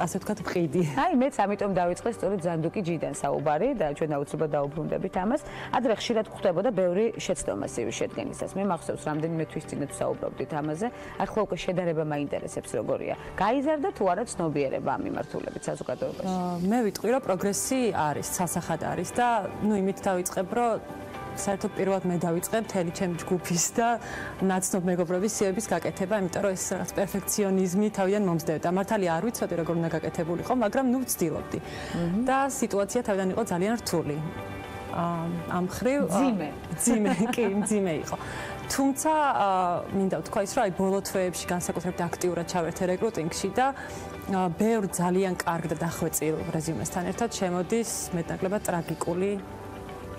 ასე ვთქვათ ვყიდი. აი, მეც ამიტომ დავიწყე სწორედ ზანდუკიჯიდან საუბარი და ჩვენ აუცილებლად დაუბრუნდებით ამას. ადრე ხშირად გვხვდებოდა ბევრი შეცდომა CV-ის შედგენისას. მე მახსოვს რამდენიმე თვის წინ თუ საუბრობდით ამაზე. ახლა უკვე შედარება მაინტერესებს როგორია. გაიზარდა თუ არა ცნობიერება ამ მიმართულებით საზოგადოებაში? მე ვიტყვი, რომ პროგრესი არის, სასახად არის და ნუ იმით დავიწყებ, რომ საერთოდ პირველად მე დავიწყე მთელი ჩემი ჯგუფის და ნაცნობ მეგობრების CV-ის გაკეთება, იმიტომ რომ ეს რაღაც პერფექციონიზმი თავიდან მომზდევდა. მართალია არ ვიცოდი როგორ უნდა გაკეთებულიყო, მაგრამ ნუ ვცდილობდი. და სიტუაცია თავიდან იყო ძალიან რთული. ამ ხრივ ძიმე იყო. თუმცა მინდა ვთქვა ის, რომ აი ბოლო თვეებში განსაკუთრებით აქტიურად ჩავერთე რეკრუტინგში და ბევრ ძალიან კარგ და დახვეწილ რეზიუმესთან ერთად შემოდის მეტნაკლებად ტრაგიკული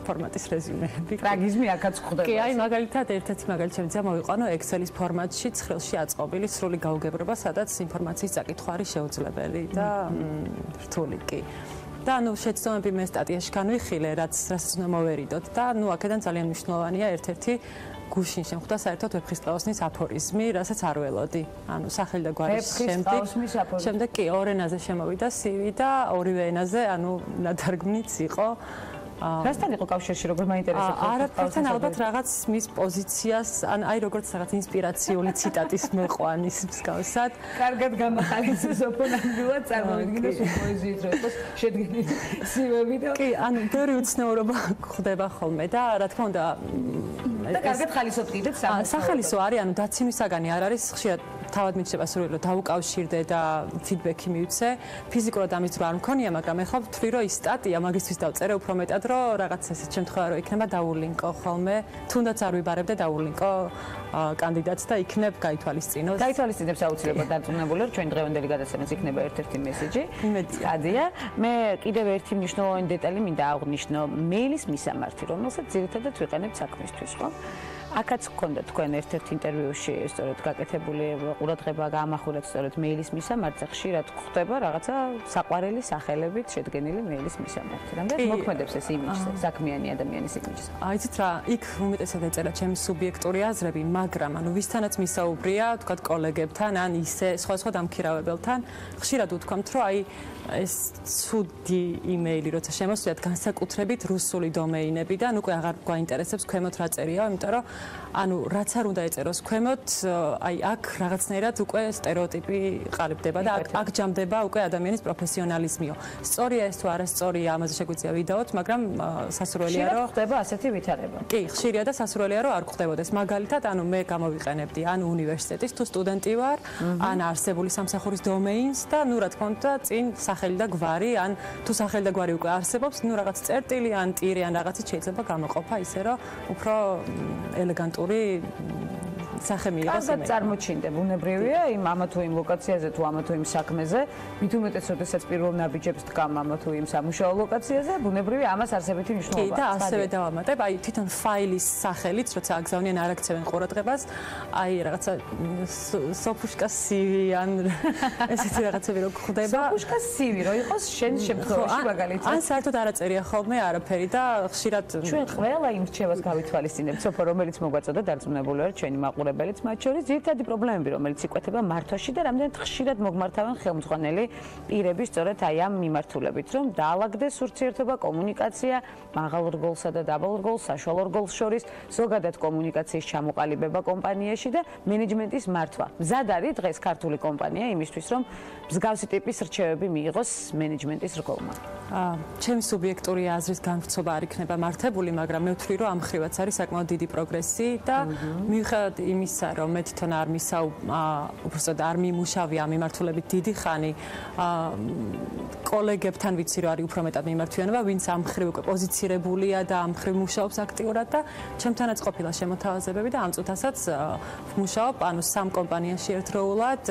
ფორმატის რეზიუმეები. ტრაგიზმი აქაც გვხვდება. კი, აი მაგალითად ერთ-ერთი მაგალითი შემიძლია მოვიყვანო Excel-ის ფორმატში ცხრილში აწყობილი სრული გაუგებრობა, სადაც ინფორმაციის წაკითხვა არის შეუძლებელი და რთული კი. და ანუ შეცდომები მე სტატიაში განვიხილე, რასაც უნდა მოვერიდოთ და ანუ აქედან ძალიან მნიშვნელოვანია ერთ-ერთი გუშინ შემხვდა საერთოდ ვეფხისტყაოსნის აფორიზმი, რასაც არ ველოდი. ანუ სახელი და გვარის შემდეგ კი ორ ენაზე შემოვიდა CV და ორივე ენაზე ანუ ნათარგმნიც იყო. რასთან იყო კავშირში, როგორ მაინტერესებს? არაფერთან ალბათ რაღაც მის პოზიციას, ან აი როგორც რაღაც ინსპირაციული ციტატის მეყვანის მსგავსად. კარგად გამახალისე სოფო ნამდვილად წარმოვიდგინოს პოეზიით რო იყოს შედგენილი CV-ები და კი, ანუ ბევრი უცნაურობა ხდება ხოლმე და რა თქმა უნდა და კარგად ხალისობთ კიდეც სახალისო არის, ანუ დაცინვისაგანი არ არის ხშირად თავად მიჩნდება სურვილი რომ დავუკავშირდე და ფიდბექი მივცე. ფიზიკურად ამის დრო არ მქონია, მაგრამ ეხლა ვთვლი რომ ის სტატია მაგისთვის დავწერე უფრო მეტად რომ რაღაც ესეთ შემთხვევა რო იქნება დაულინკო ხოლმე. თუნდაც არ ვიბარებდე დაულინკო კანდიდატს და იქნებ გაითვალისწინოს. გაითვალისწინებს აუცილებლად დარწმუნებული რომ ჩვენი დღევანდელი გადაცემაც იქნება ერთ-ერთი მესიჯი. ადია, მე კიდევ ერთი მნიშვნელოვანი დეტალი მინდა აღვნიშნო, მეილის მისამართი, რომელსაც ძირითადად ვიყენებთ საქმისთვის, ხო? აქაც გქონდა თქვენ ერთ-ერთ ინტერვიუში სწორედ გაკეთებული ყურადღება გაამახვილეთ სწორედ მეილის მისამართზე, ხშირად გვხდება რაღაცა საყვარელი სახელებით შედგენილი მეილის მისამართი. რამდენად მოქმედებს ეს იმიჯზე, საქმიანი ადამიანის იმიჯზე? იცით რა, იქ უმეტესად ეწერა ჩემი სუბიექტური აზრები, მაგრამ ანუ ვისთანაც მისაუბრია, თქვათ კოლეგებთან, ან ისე სხვა დამქირავებელთან, ხშირად უთქვამთ, რომ აი ეს ცუდი იმეილი, როცა შემოსვლით განსაკუთრებით რუსული დომეინებიდან, უკვე აღარ გვაინტერესებს ქვემოთ რა წერია, იმიტომ რომ ანუ რაც არ უნდა ეწეროს ქვემოთ, აი აქ რაღაცნაირად უკვე სტერეოტიპი ყალიბდება და აქ ჯამდება უკვე ადამიანის პროფესიონალიზმიო. სწორია ეს თუ არასწორია, ამაზე შეგვიძლია ვიდაოთ, მაგრამ სასურველია რომ ხდება ასეთი ვითარება. კი, ხშირია და სასურველია რომ არ გხდებოდეს. მაგალითად, ანუ მე გამოვიყენებდი ან უნივერსიტეტის თუ სტუდენტი ვარ, ან არსებული სამსახურის დომეინს და ნუ რა თქმა უნდა, წინ სახელი და გვარი, ან თუ სახელი და გვარი უკვე არსებობს, ნუ რაღაც წერტილი ან ტირი ან რაღაცით შეიძლება გამოყოფა ისე რომ უფრო ელეგანტური სახე მიიღოს. კარგად წარმოჩინდა, ბუნებრივია იმ ამა თუ იმ ლოკაციაზე თუ ამა თუ იმ საქმეზე, მით უმეტეს როდესაც პირველ ნაბიჯებს დგამ ამა თუ იმ სამუშაო ლოკაციაზე, ბუნებრივია ამას არსებითი მნიშვნელობა აქვს. კი, და ასევე დავამატებ, აი თვითონ ფაილის სახელით, როცა აგზავნიან არ აქცევენ ყურადღებას, აი რაღაცა სოფუშკას CV ან ესეთი რაღაცები რო გვხდება. სოფუშკას CV რო იყოს შენ შემთხვევაში მაგალითად. ან საერთოდ არ აწერია ხოლმე არაფერი და ხშირად ჩვენ ყველა იმ რჩევას გავითვალისწინებთ, სოფო, რომელიც მოგვაწოდა დარწმუნებული ვარ ჩვენი მაყურებელიც მათ შორის, ძირითადი პრობლემები, რომელიც იკვეთება მართვაში და რამდენად ხშირად მოგმართავენ ხელმძღვანელი პირები სწორედ აი ამ მიმართულებით, რომ დაალაგდეს ურთიერთობა, კომუნიკაცია, მაღალ რგოლსა და დაბალ რგოლს, საშუალო რგოლს შორის, ზოგადად კომუნიკაციის ჩამოყალიბება კომპანიაში და მენეჯმენტის მართვა. მზად არის დღეს ქართული კომპანია იმისთვის, რომ მსგავსი ტიპის რჩევები მიიღოს მენეჯმენტის რგოლმა. ჩემი სუბიექტური აზრის განვრცობა არ იქნება მართებული, მაგრამ მე ვთვლი, რომ ამ ხრივაც არის საკმაოდ დიდი პროგრესი და მიუხედავად იმისა, რომ მე თვითონ უბრალოდ არ მიმუშავია ამ მიმართულებით დიდი ხანი, კოლეგებთან ვიცი, რომ არის უფრო მეტად მიმართვიანობა, ვინც ამ ხრივ უკვე პოზიცირებულია და ამ ხრივ მუშაობს აქტიურად და ჩემთანაც ყოფილა შემოთავაზებები და ამ წუთასაც ვმუშაობ, ანუ 3 კომპანიაში ერთდროულად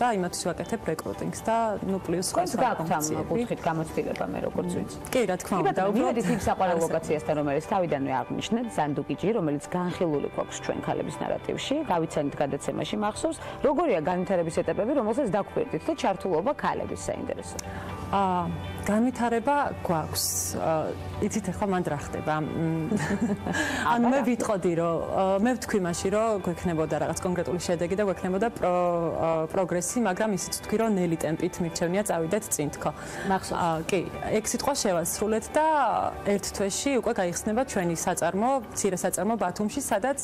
და იმათთვის ვაკეთებ რეკრუტინგს და ნუ პლუს კუთხით გამოცდილება მე როგორც ვიცი. კი, რა თქმა უნდა, უბრალოდ ის საყვარელ ლოკაციასთან, რომელიც თავიდანვე აღნიშნეთ, ზანდუკიჯი, რომელიც განხილული გვაქვს ჩვენ ქალების ნარატივში, გავიცანით გადაცემაში მახსოვს, როგორია განვითარების ეტაპები, რომელსაც დაგხვირდით და ჩართულობა ქალების საინტერესო. განვითარება გვაქვს. იცით ახლა მანდ რა ხდება? ანუ მე ვიტყოდი, რომ მე ვთქვი მაშინ, რომ გვექნებოდა რაღაც კონკრეტული შედეგი და გვექნებოდა პროგრესი, მაგრამ ისიც ვთქვი, რომ ნელი ტემპით მირჩევნია წავიდეთ წინ თქო. მახსოვს. კი, 6 სიტყვა შევასრულეთ და ერთ თვეში უკვე გაიხსნება ჩვენი საწარმო, მცირე საწარმო ბათუმში, სადაც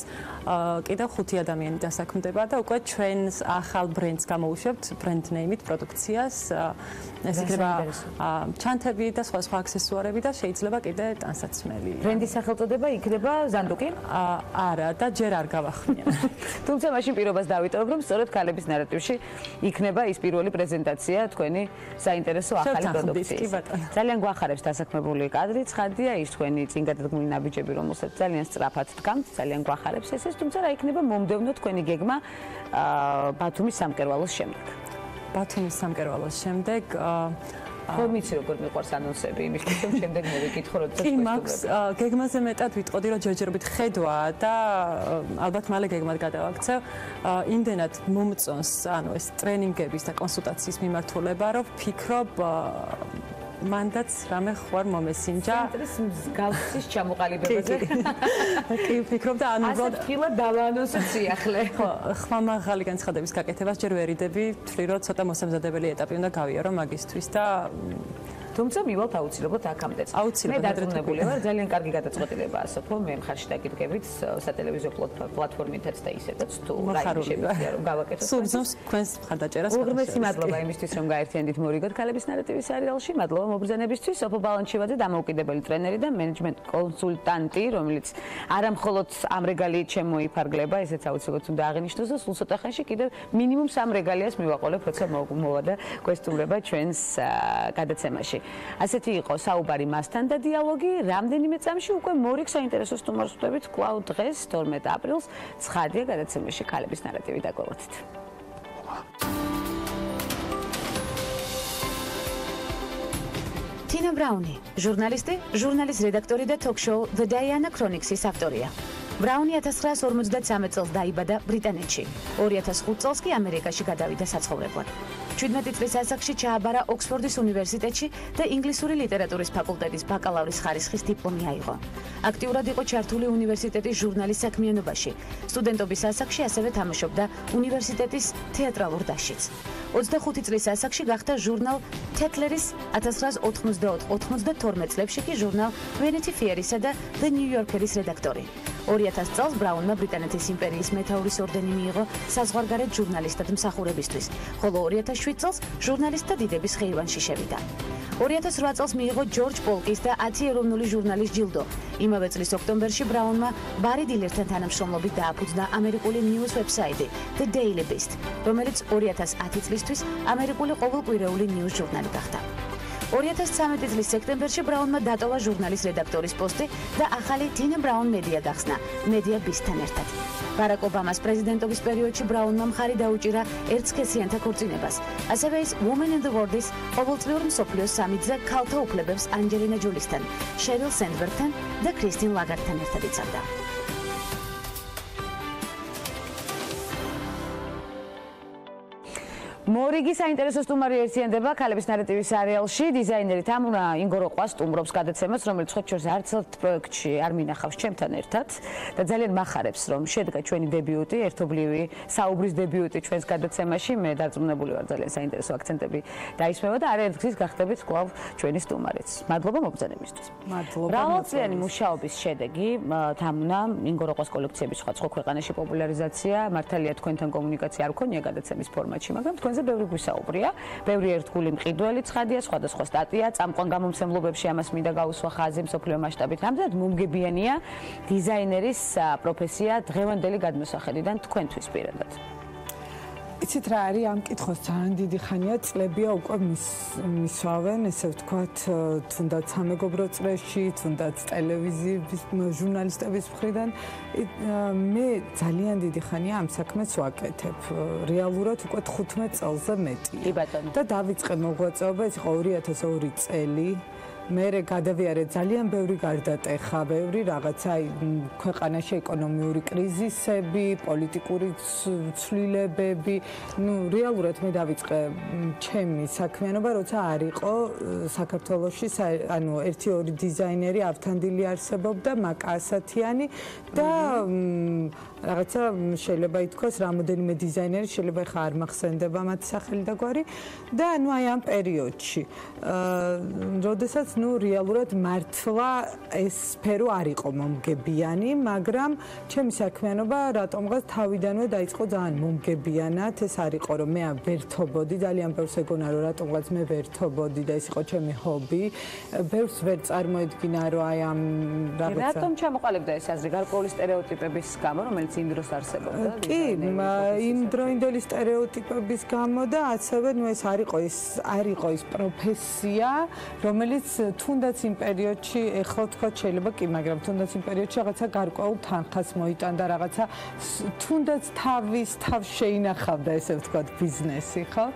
კიდევ 5 ადამიანი დასაქმდება და უკვე ჩვენს ახალ ბრენდს გამოუშვებთ, ბრენდ ნეიმით პროდუქციას. ეს იქნება ჩანთები და სხვა აქსესუარები და შეიძლება კიდე ტანსაცმელი. ბრენდის სახელწოდება იქნება ზანდუკი? არა და ჯერ არ გავახმიან. თუმცა მაშინ პირობას დავიტოვებ, რომ სწორედ ქალების ნარატივში იქნება ის პირველი პრეზენტაცია თქვენი საინტერესო ახალი პროდუქციის. ძალიან გვახარებს დასაქმებული კადრი, ცხადია ის თქვენი წინ გადადგმული ნაბიჯები, რომელსაც ძალიან სწრაფად დგამთ, ძალიან გვახარებს ეს, თუმცა რა იქნება მომდევნო თქვენი გეგმა ბათუმის სამკერვალოს შემდეგ? ბათუმის სამკერვალოს შემდეგ ხო ვიცი როგორ მიყვარს ანონსები იმისთვის რომ შემდეგ მოვიკითხო როდესაც კი მაქვს გეგმაზე მეტად ვიტყოდი რომ ჯერჯერობით ხედვაა და ალბათ მალე გეგმად გადავაქცევ იმდენად მომწონს ანუ ეს ტრენინგების და კონსულტაციის მიმართულება რომ ვფიქრობ მანდაც რამე ხوار მომესინჯა. ცენტრის მსგავსის ჩამოყალიბებაზე. კი, ვფიქრობ და ანუ ასე თქილა დავანონსო სიახლე. ხო, ხმამაღალი განცხადების გაკეთებას ჯერ ვერ იდები, თვლი რომ ცოტა მოსამზადებელი ეტაპი უნდა გავიარო მაგისთვის და თუმცა მივალთ აუცილებლად აქამდე. აუცილებლად მე დარწმუნებული ვარ, ძალიან კარგი გადაწყვეტილებაა სოფო, მე მხარში დაგიდგებით სატელევიზიო პლატფორმითაც და ისედაც თუ რაიმე შეგვიძლია რომ გავაკეთოთ. სულზნობს თქვენს მხარდაჭერას. უღრმესი მადლობა იმისთვის რომ გაერთიანდით მორიგოთ ქალების ნარატივის სერიალში. მადლობა მობრძანებისთვის. სოფო ბალანჩივაძე დამოუკიდებელი ტრენერი და მენეჯმენტ კონსულტანტი, რომელიც არამხოლოდ ამ რეგალიით შემოიფარგლება, ესეც აუცილებლად უნდა აღინიშნოს და სულ ცოტა ხანში კიდევ მინიმუმ 3 რეგალიას მივაყოლებ, როცა მოვა და გვესტუმრება ჩვენს გადაცემაში. ასეთი იყო საუბარი მასთან და დიალოგი. რამდენიმე წამში უკვე მორიგ საინტერესო სტუმარს ვხვდებით კვლავ დღეს 12 აპრილს ცხადია გადაცემაში ქალების ნარატივი დაგველოდით. თინა ბრაუნი, ჟურნალისტი, ჟურნალის რედაქტორი და თოქ-შოუ The Diana Chronics-ის ავტორია. ბრაუნი 1953 წელს დაიბადა ბრიტანეთში. 2005 წელს კი ამერიკაში გადავიდა საცხოვრებლად. 17 წლის ასაკში ჩააბარა ოქსფორდის უნივერსიტეტში და ინგლისური ლიტერატურის ფაკულტეტის ბაკალავრის ხარისხის დიპლომი აიღო. აქტიურად იყო ჩართული უნივერსიტეტის ჟურნალის საქმიანობაში. სტუდენტობის ასაკში ასევე თამაშობდა უნივერსიტეტის თეატრალურ დასშიც. 25 წლის ასაკში გახდა ჟურნალ თეთლერის 1994-92 წლებში კი ჟურნალ Vanity Fair-ისა და The New Yorker-ის რედაქტორი. 2000 წელს ბრაუნმა ბრიტანეთის იმპერიის მეთაურის ორდენი მიიღო საზღვარგარეთ ჟურნალისტად მსახურებისთვის, ხოლო 2007 წელს ჟურნალისტთა დიდების ხეივანში შევიდა. 2008 წელს მიიღო ჯორჯ პოლკის და 10 ეროვნული ჟურნალის ჯილდო. იმავე წლის ოქტომბერში ბრაუნმა ბარი დილერთან თანამშრომლობით დააფუძნა ამერიკული ნიუს ვებსაიტი The Daily Beast, რომელიც 2010 წლისთვის ამერიკული ყოველკვირეული ნიუს ჟურნალი გახდა. 2013 წლის სექტემბერში ბრაუნმა დატოვა ჟურნალის რედაქტორის პოსტი და ახალი თინა ბრაუნ მედია გახსნა, მედია ბისთან ერთად. ბარაკ ობამას პრეზიდენტობის პერიოდში ბრაუნმა მხარი დაუჭირა ერთსქესიანთა ქორწინებას. ასევე ის Women in the World-ის ყოველწლიურ მსოფლიოს სამიტზე ქალთა უფლებებს ანჯელინა ჯოლისთან, შერილ სენდბერგთან და კრისტინ ლაგარდთან ერთად იცავდა. მორიგი საინტერესო სტუმარი ერთიანდება ქალების ნარატივის სერიალში. დიზაინერი თამუნა ინგოროყვა სტუმრობს გადაცემას, რომელიც ხოთ შორს არც ერთ პროექტში არ მინახავს ჩემთან ერთად და ძალიან მახარებს, რომ შედგა ჩვენი დებიუტი, ერთობლივი საუბრის დებიუტი ჩვენს გადაცემაში. მე დარწმუნებული ვარ, ძალიან საინტერესო აქცენტები დაისმევა და არაერთგზის გახდებით კვლავ ჩვენი სტუმარიც. მადლობა მობრძანებისთვის. მადლობა. მრავალწლიანი მუშაობის შედეგი თამუნა ინგოროყვას კოლექციების სხვადასხვა ქვეყანაში პოპულარიზაცია, მართალია თქვენთან კომუნიკაცია არ გქონია გადაცემის ფორმატში, მაგრამ თქვენზე ბევრი გვისაუბრია, ბევრი ერთგული მყიდველი ცხადია, სხვადასხვა სტატია, წამყვან გამომცემლობებში ამას მინდა გაუსვა ხაზი მსოფლიო მასშტაბით. რამდენად მომგებიანია დიზაინერის პროფესია დღევანდელი გადმოსახედიდან თქვენთვის პირადად? იცით რა არის ამ კითხოს ძალიან დიდი ხანია წლებია უკვე მისვავენ, ესე ვთქვათ, თუნდაც სამეგობრო წრეში, თუნდაც ტელევიზიის ჟურნალისტების მხრიდან. მე ძალიან დიდი ხანია ამ საქმეს ვაკეთებ. რეალურად უკვე 15 წელზე მეტია. კი ბატონო. და დავიწყე მოღვაწეობა, ეს იყო 2002 წელი. მერე გადავიარე ძალიან ბევრი გარდატეხა, ბევრი რაღაცა ქვეყანაში ეკონომიური კრიზისები, პოლიტიკური ცვლილებები. რეალურად მე დავიწყე ჩემი საქმიანობა, როცა არ იყო საქართველოში, ანუ 1-2 დიზაინერი ავთანდილი არსებობდა, მაკა ასათიანი და რაღაცა შეიძლება ითქვას, რამოდენიმე დიზაინერი შეიძლება ხა არ მახსენდება მათ სახელი და გვარი და ანუ აი ამ პერიოდში. როდესაც რეალურად მართლა ეს სფერო არ იყო მომგებიანი, მაგრამ ჩემი საქმიანობა რატომღაც თავიდანვე დაიწყო ძალიან მომგებიანად. ეს არ იყო რომ მე ვერთობოდი, ძალიან ბევრს ეგონა რომ რატომღაც მე ვერთობოდი და ეს იყო ჩემი ჰობი. ბევრს ვერ წარმოედგინა რომ აი ამ რაღაცა. რატომ ჩამოყალიბდა ეს აზრი გარკვეული სტერეოტიპების გამო, რომელიც იმ დროს არსებობდა? კი, იმ დროინდელი სტერეოტიპების გამო და ასევე ეს არ იყო ის პროფესია, რომელიც თუნდაც იმ პერიოდში, ეხლა თქვა შეიძლება კი, მაგრამ თუნდაც იმ პერიოდში რაღაცა გარკვეულ თანხას მოიტანდა, რაღაცა თუნდაც თავის თავს შეინახავდა, ესე ვთქვათ, ბიზნესი, ხო?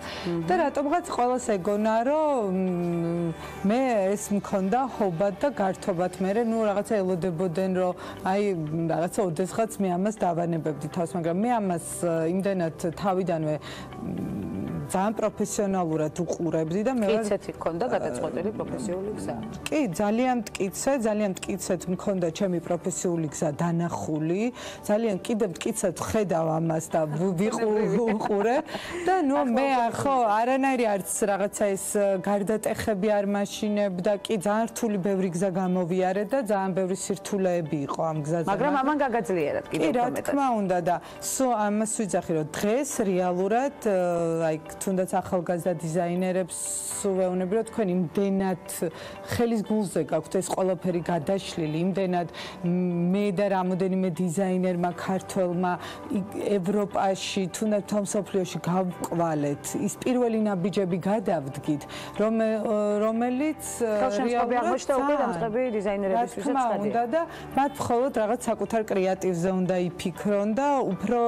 და რატომღაც ყველას ეგონა, რომ მე ეს მქონდა ჰობად და გართობად. მე რაღაცა ელოდებოდნენ, რომ აი რაღაცა ოდესღაც მე ამას დავანებებდი თავს, მაგრამ მე ამას იმდენად თავიდანვე ძალიან პროფესიონალურად უყურებდი და მე მტკიცეთი გქონდა გადაწყვეტილი პროფესიული გზა. კი, ძალიან მტკიცედ მქონდა ჩემი პროფესიული გზა დანახული. ძალიან კიდევ მტკიცედ ხედავ ამას და ვიყურე და ნუ მე ხო არანაირი არც რაღაცა ეს გარდატეხები არ მაშინებდა, კი ძალიან რთული ბევრი გზა გამოვიარე და ძალიან ბევრი სირთულეები იყო ამ გზაზე. მაგრამ ამან გაგაძლიერად კიდევ რა თქმა უნდა და ამას ვიძახი რომ დღეს რეალურად აი თუნდაც ახალგაზრდა დიზაინერებს ვეუბნები რომ თქვენ იმდენად ხელის გულზე გაქვთ ეს ყველაფერი გადაშლილი, იმდენად მე და რამოდენიმე დიზაინერმა ქართველმა ევროპაში თუნდაც მსოფლიოში გავყვალეთ ის პირველი ნაბიჯები გადავდგით რომელიც ხელშემწყობი აღმოჩნდა უკვე დამწყები დიზაინერებისთვისაც ხადია და მათ მხოლოდ რაღაც საკუთარ კრეატივზე უნდა იფიქრონ და უფრო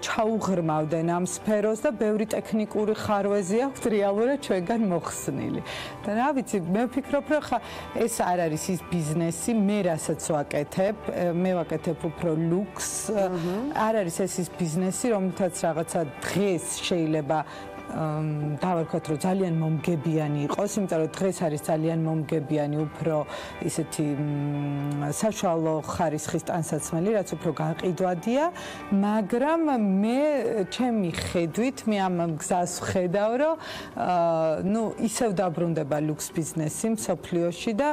ჩაუღრმავდნენ ამ სფეროს და ბევრი ტექნიკური ხარვეზი აქვს რეალურად ჩვენგან მოხსნილი. და რა ვიცი, მე ვფიქრობ, რომ ხა ეს არ არის ის ბიზნესი, მე რასაც ვაკეთებ, მე ვაკეთებ უფრო ლუქს. არ არის ეს ის ბიზნესი, რომელთაც რაღაცა დღეს შეიძლება დავარქვათ რომ ძალიან მომგებიანი იყოს, იმიტომ რომ დღეს არის ძალიან მომგებიანი უფრო ისეთი საშუალო ხარისხის ტანსაცმელი, რაც უფრო გაყიდვადია, მაგრამ მე ჩემი ხედვით მე ამ გზას ვხედავ, რომ ნუ ისევ დაბრუნდება ლუქს ბიზნესი მსოფლიოში და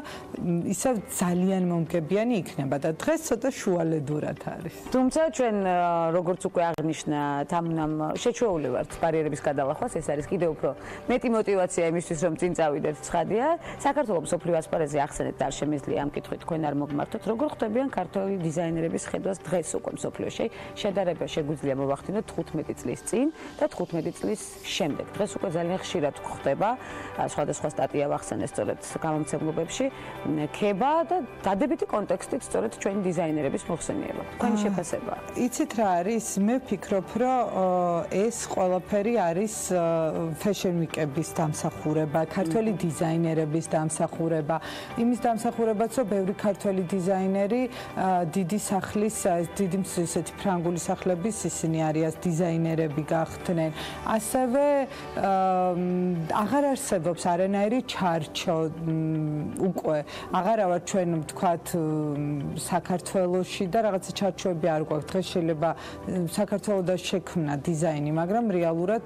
ისევ ძალიან მომგებიანი იქნება და დღეს ცოტა შუალედურად არის. თუმცა ჩვენ როგორც უკვე აღნიშნა თამუნამ შეჩვეული ვართ ბარიერების გადალახვა ეს არის კიდევ უფრო მეტი мотиваცია იმისთვის რომ წინ წავიდეთ ცხადია საქართველოს მსოფლიო ასპარეზზე ახსენეთ არ შემიძლია ამ კითხვით თქვენ არ მოგმართოთ როგორ ხდებიან ქართველი დიზაინერების ხედვას დღეს უკვე მსოფლიოში შედარება შეგვიძლია მოვახდინოთ 15 წლის წინ და 15 წლის შემდეგ დღეს უკვე ძალიან ხშირად ხდება სხვადასხვა სტატია ვახსენე სწორედ გამომცემლობებში ქება და დადებითი კონტექსტით სწორედ ჩვენი დიზაინერების მოხსენება თქვენი შეფასება იცით რა არის მე ვფიქრობ რომ ეს ყველაფერი არის fashion week-ების დამსახურება, ქართველი დიზაინერების დამსახურება, იმის დამსახურებაც, რომ ბევრი ქართველი დიზაინერი დიდი სახლის, დიდი ისეთი ფრანგული სახლების ისინი არიან დიზაინერები გახდნენ. ასევე აღარ არსებობს არანაირი ჩარჩო უკვე. აღარა ვარ ჩვენ ვთქვათ საქართველოში და რაღაცა ჩარჩოები არ გვაქვს. დღეს შეიძლება საქართველოსთან შექმნა დიზაინი, მაგრამ რეალურად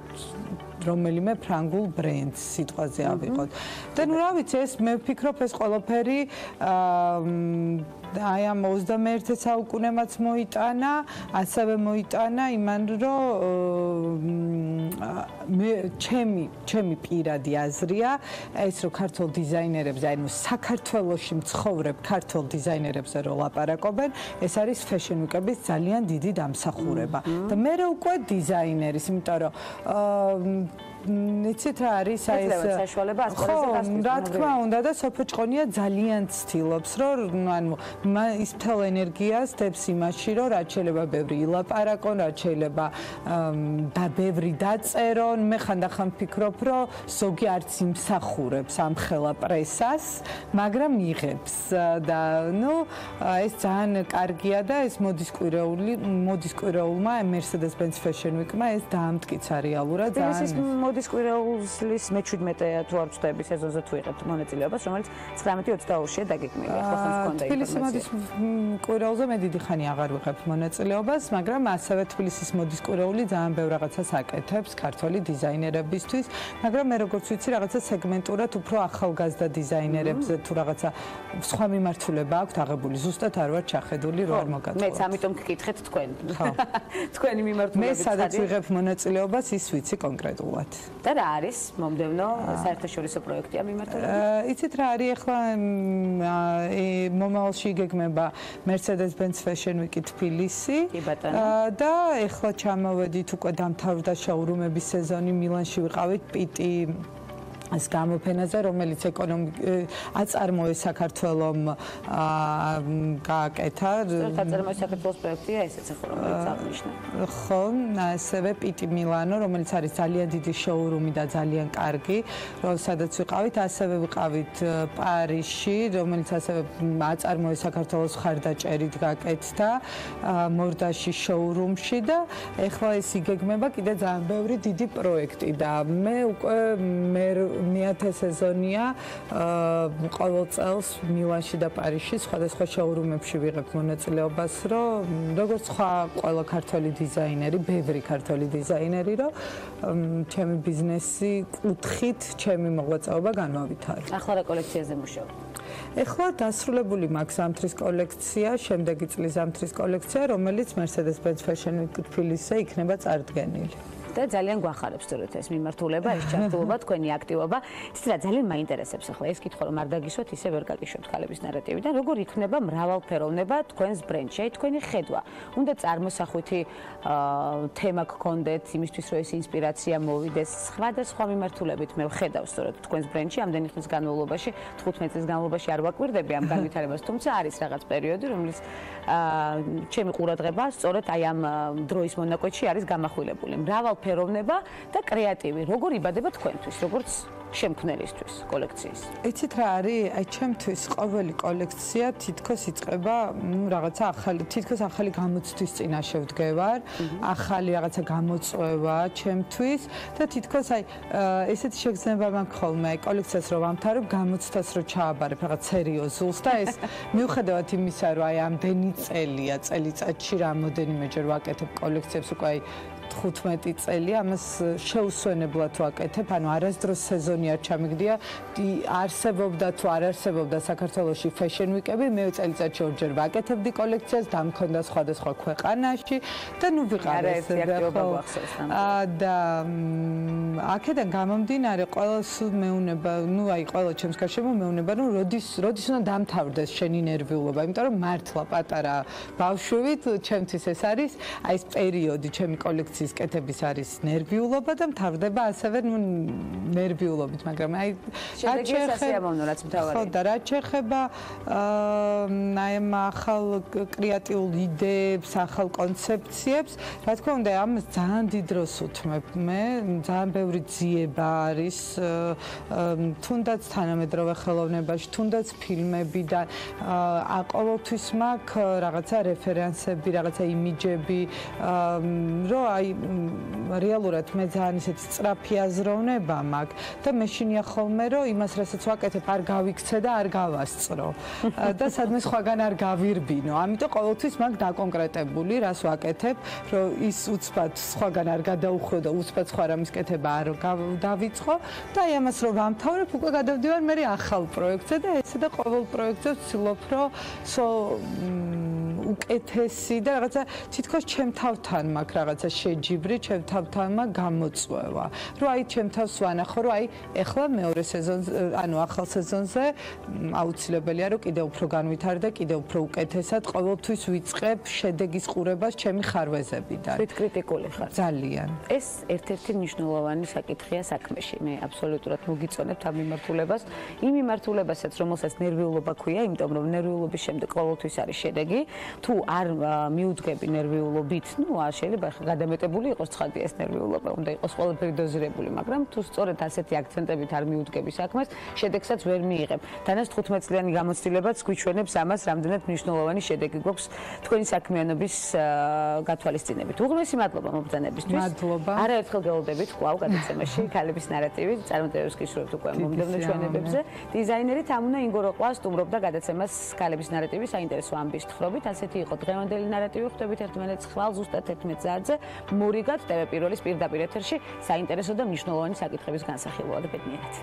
რომელიმე ფრანგულ ბრენდს სიტყვაზე ავიღოთ. და ნუ რა ვიცი, ეს მე ვფიქრობ ეს ყველაფერი აი ამ 21 საუკუნემაც მოიტანა, ასევე მოიტანა იმან რომ მე ჩემი პირადი აზრია, ეს რომ ქართულ დიზაინერებზე, აი ნუ საქართველოში მცხოვრებ ქართულ დიზაინერებზე რომ ლაპარაკობენ, ეს არის fashion week-ების ძალიან დიდი დამსახურება. და მე უკვე დიზაინერის, იმიტომ რომ იცით რა არის აი ეს საშუალება ასპარეზზე გასვლის რა თქმა უნდა და სოფო ჭყონია ძალიან ცდილობს რომ ანუ ის მთელ ენერგიას დებს იმაში რომ რაც შეიძლება ბევრი ილაპარაკონ რაც შეიძლება და ბევრი დაწერონ მე ხანდახან ვფიქრობ რომ ზოგი არც იმსახურებს ამ ხელა პრესას მაგრამ იღებს და ნუ ეს ძალიან კარგია და ეს მოდის კვირეულმა Mercedes-Benz Fashion Week-მა ეს დაამტკიცა რეალურად ძალიან მოდის კვირეულის მე-17 თუ არ ვწდები სეზონზე თუ იღებთ მონაწილეობას, რომელიც 19-22-ია დაგეგმილი. ახლა ხანს გქონდა ინფორმაცია. თბილისის მოდის კვირეულზე მე დიდი ხანი აღარ ვიღებ მონაწილეობას, მაგრამ ასევე თბილისის მოდის კვირეული ძალიან ბევრ რაღაცას აკეთებს ქართველი დიზაინერებისთვის, მაგრამ მე როგორც ვიცი, რაღაცა სეგმენტურად უფრო ახალგაზრდა დიზაინერებზე თუ რაღაცა სხვა მიმართულება აქვთ აღებული, ზუსტად არ ვარ ჩახედული, რო არ მოგატყუათ. მეც ამიტომ გკითხეთ თქვენ. თქვენი მიმართულებით. მე სადაც ვიღებ მონაწილეობას, ის ვიცი კონკრეტულად. და რა არის მომდევნო საერთაშორისო პროექტი ამ მიმართულებით? იცით რა არის ახლა მომავალში იგეგმება Mercedes-Benz Fashion Week თბილისი და ახლა ჩამოვედით უკვე დამთავრდა შოურუმების სეზონი მილანში ვიყავით პიტი ეს გამოფენაზე, რომელიც აწარმოეს საქართველომ გააკეთა. აწარმოეს საქართველოს პროექტია ესეც ახლა რომელიც აღნიშნა. ხო, ასევე პიტი მილანო, რომელიც არის ძალიან დიდი შოურუმი და ძალიან კარგი, სადაც ვიყავით, ასევე ვიყავით პარიზში, რომელიც ასევე აწარმოეს საქართველოს მხარდაჭერით გააკეთა მორდაში შოურუმში და ეხლა ეს იგეგმება კიდე ძალიან ბევრი დიდი პროექტი და მე უკვე მეათე სეზონია ყოველ წელს მილანში და პარიზში სხვადასხვა შოურუმებში ვიღებ მონაწილეობას, რომ როგორც სხვა ყველა ქართველი დიზაინერი, ბევრი ქართველი დიზაინერი, რომ ჩემი ბიზნესი კუთხით ჩემი მოღვაწეობა განვავითარო. ახლა რა კოლექციაზე მუშაობ? ეხლა დასრულებული მაქვს ზამთრის კოლექცია, შემდეგი წლის ზამთრის კოლექცია, რომელიც Mercedes-Benz Fashion Week თბილისზე იქნება წარდგენილი. და ძალიან გვახარებს თორედ ეს მიმართულება, ეს ჩართულობა, თქვენი აქტივობა. იცით რა, ძალიან მაინტერესებს ახლა ეს კითხვა, რომ არ დაგისვათ, ისე ვერ გაგიშვათ ქალების ნარატივიდან, როგორ იქნება მრავალფეროვნება თქვენს ბრენდში, თქვენი ხედვა. უნდა წარმოსახვითი თემა გქონდეთ, იმისთვის რომ ეს ინსპირაცია მოვიდეს, სხვადასხვა მიმართულებით მე ვხედავ სწორედ თქვენს ბრენდში, ამდენი ხნის განმავლობაში, 15 წლის განმავლობაში არ ვაკვირდები ამ განვითარებას, თუმცა არის რაღაც პერიოდი, რომლის ჩემი ყურადღება სწორედ აი ამ დროის მონაკვეთში არის გამახვილებული. მრავალფეროვნება და კრეატივი. როგორ იბადება თქვენთვის, როგორც შემქმნელისთვის კოლექციის? იცით რა არის? აი ჩემთვის ყოველი კოლექცია თითქოს იწყება, რაღაცა ახალი, თითქოს ახალი გამოცდის წინაშე ვდგევარ, ახალი რაღაცა გამოწვევა ჩემთვის და თითქოს აი ესეთი შეგრძნება მაქვს ხოლმე, აი კოლექციას რო ვამთავრებ, გამოცდას რო ჩააბარებ რაღაც სერიოზულს და ეს მიუხედავად იმისა, რომ აი ამდენი წელია, წელიწადში რამოდენიმეჯერ ვაკეთებ კოლექციებს, უკვე აი 15 წელი ამას შეუსვენებლად ვაკეთებ, ანუ არასდროს სეზონი არ ჩამიგდია, არსებობდა თუ არ არსებობდა საქართველოში fashion week-ები, მე წელიწადში ორჯერ ვაკეთებდი კოლექციას, დამქონდა სხვადასხვა ქვეყანაში და ნუ ვიყავ ეს და აქედან გამომდინარე ყველას მეუნება, ნუ აი ყველა ჩემს გარშემო მეუნება, რომ როდის უნდა დამთავრდეს შენი ნერვიულობა, იმიტომ რომ მართლა პატარა ბავშვივით ჩემთვის ეს არის აი ეს პერიოდი ჩემი კოლექციის კეთების არის ნერვიულობა და მთავრდება ასევე ნუ ნერვიულობით, მაგრამ აი ხო და რაც შეეხება აი ამ ახალ კრეატიულ იდეებს, ახალ კონცეფციებს, რა თქმა უნდა, ამას ძალიან დიდ დროს უთმებ მე, ძალიან ბევრი ძიება არის, თუნდაც თანამედროვე ხელოვნებაში, თუნდაც ფილმებიდან, ყოველთვის მაქვს რაღაცა რეფერენსები, რაღაცა იმიჯები, რომ აი რეალურად მე ძალიან ისეთი სწრაფი აზროვნება მაქვს და მე შინია ხოლმე რომ იმას რასაც ვაკეთებ არ გავიქცე და არ გავასწრო და სადმე სხვაგან არ გავირბინო. ამიტომ ყოველთვის მაქვს დაკონკრეტებული რას ვაკეთებ, რომ ის უცბად სხვაგან არ გადაუხვო და უცბად სხვა რამის კეთება არ დავიწყო და აი ამას რომ ვამთავრებ, უკვე გადავდივარ მე ახალ პროექტზე და ესე და ყოველ პროექტზე ვცდილობ რომ უკეთესი და რაღაცა თითქოს ჩემ თავთან მაქვს რაღაცა შეჯიბრი, ჩემ თავთან მაქვს გამოწვევა. რომ აი ჩემ თავს ვანახო, რომ აი ეხლა მეორე სეზონზე, ანუ ახალ სეზონზე აუცილებელია რომ კიდევ უფრო განვითარდე, კიდევ უფრო უკეთესად ყოველთვის ვიწყებ შედეგის ყურებას ჩემი ხარვეზებიდან. თვით კრიტიკული ხარ. ძალიან. ეს ერთ-ერთი მნიშვნელოვანი საკითხია საქმეში. მე აბსოლუტურად მოგიწონებთ ამ მიმართულებას. იმ მიმართულებასაც, რომელსაც ნერვიულობა ქვია, იმიტომ რომ ნერვიულობის შემდეგ ყოველთვის არის შედეგი. თუ არ მიუძღები ნერვიულობით, ნუ შეიძლება გადამეტებული იყოს ცხადია ეს ნერვიულობა, უნდა იყოს ყველაფერი დოზირებული, მაგრამ თუ სწორედ ასეთი აქცენტებით არ მიუძღები საქმეს, შედეგსაც ვერ მიიღებ. თანაც 15 წლიანი გამოცდილებაც გვიჩვენებს ამას, რამდენად მნიშვნელოვანი შედეგი გვაქვს თქვენი საქმიანობის გათვალისწინებით. უღრმესი მადლობა მობრძანებისთვის. მადლობა. არაერთხელ გელოდებით კვლავ გადაცემაში ქალების ნარატივი, წარმატებებს გისურვებთ უკვე მომდევნო ჩვენებებზე. დიზაინერი თამუნა ინგოროყვა სტუმრობდა გადაცემას ქალების ნარატივი საინტერესო ამბის თხრობით. ასეთი იყო დღევანდელი ნარატივი, ხვდებით ერთმანეთს ხვალ ზუსტად 11 საათზე. მორიგად TV Pirvelis პირდაპირ ეთერში საინტერესო და მნიშვნელოვანი საკითხების განსახილველად ბედნიერად.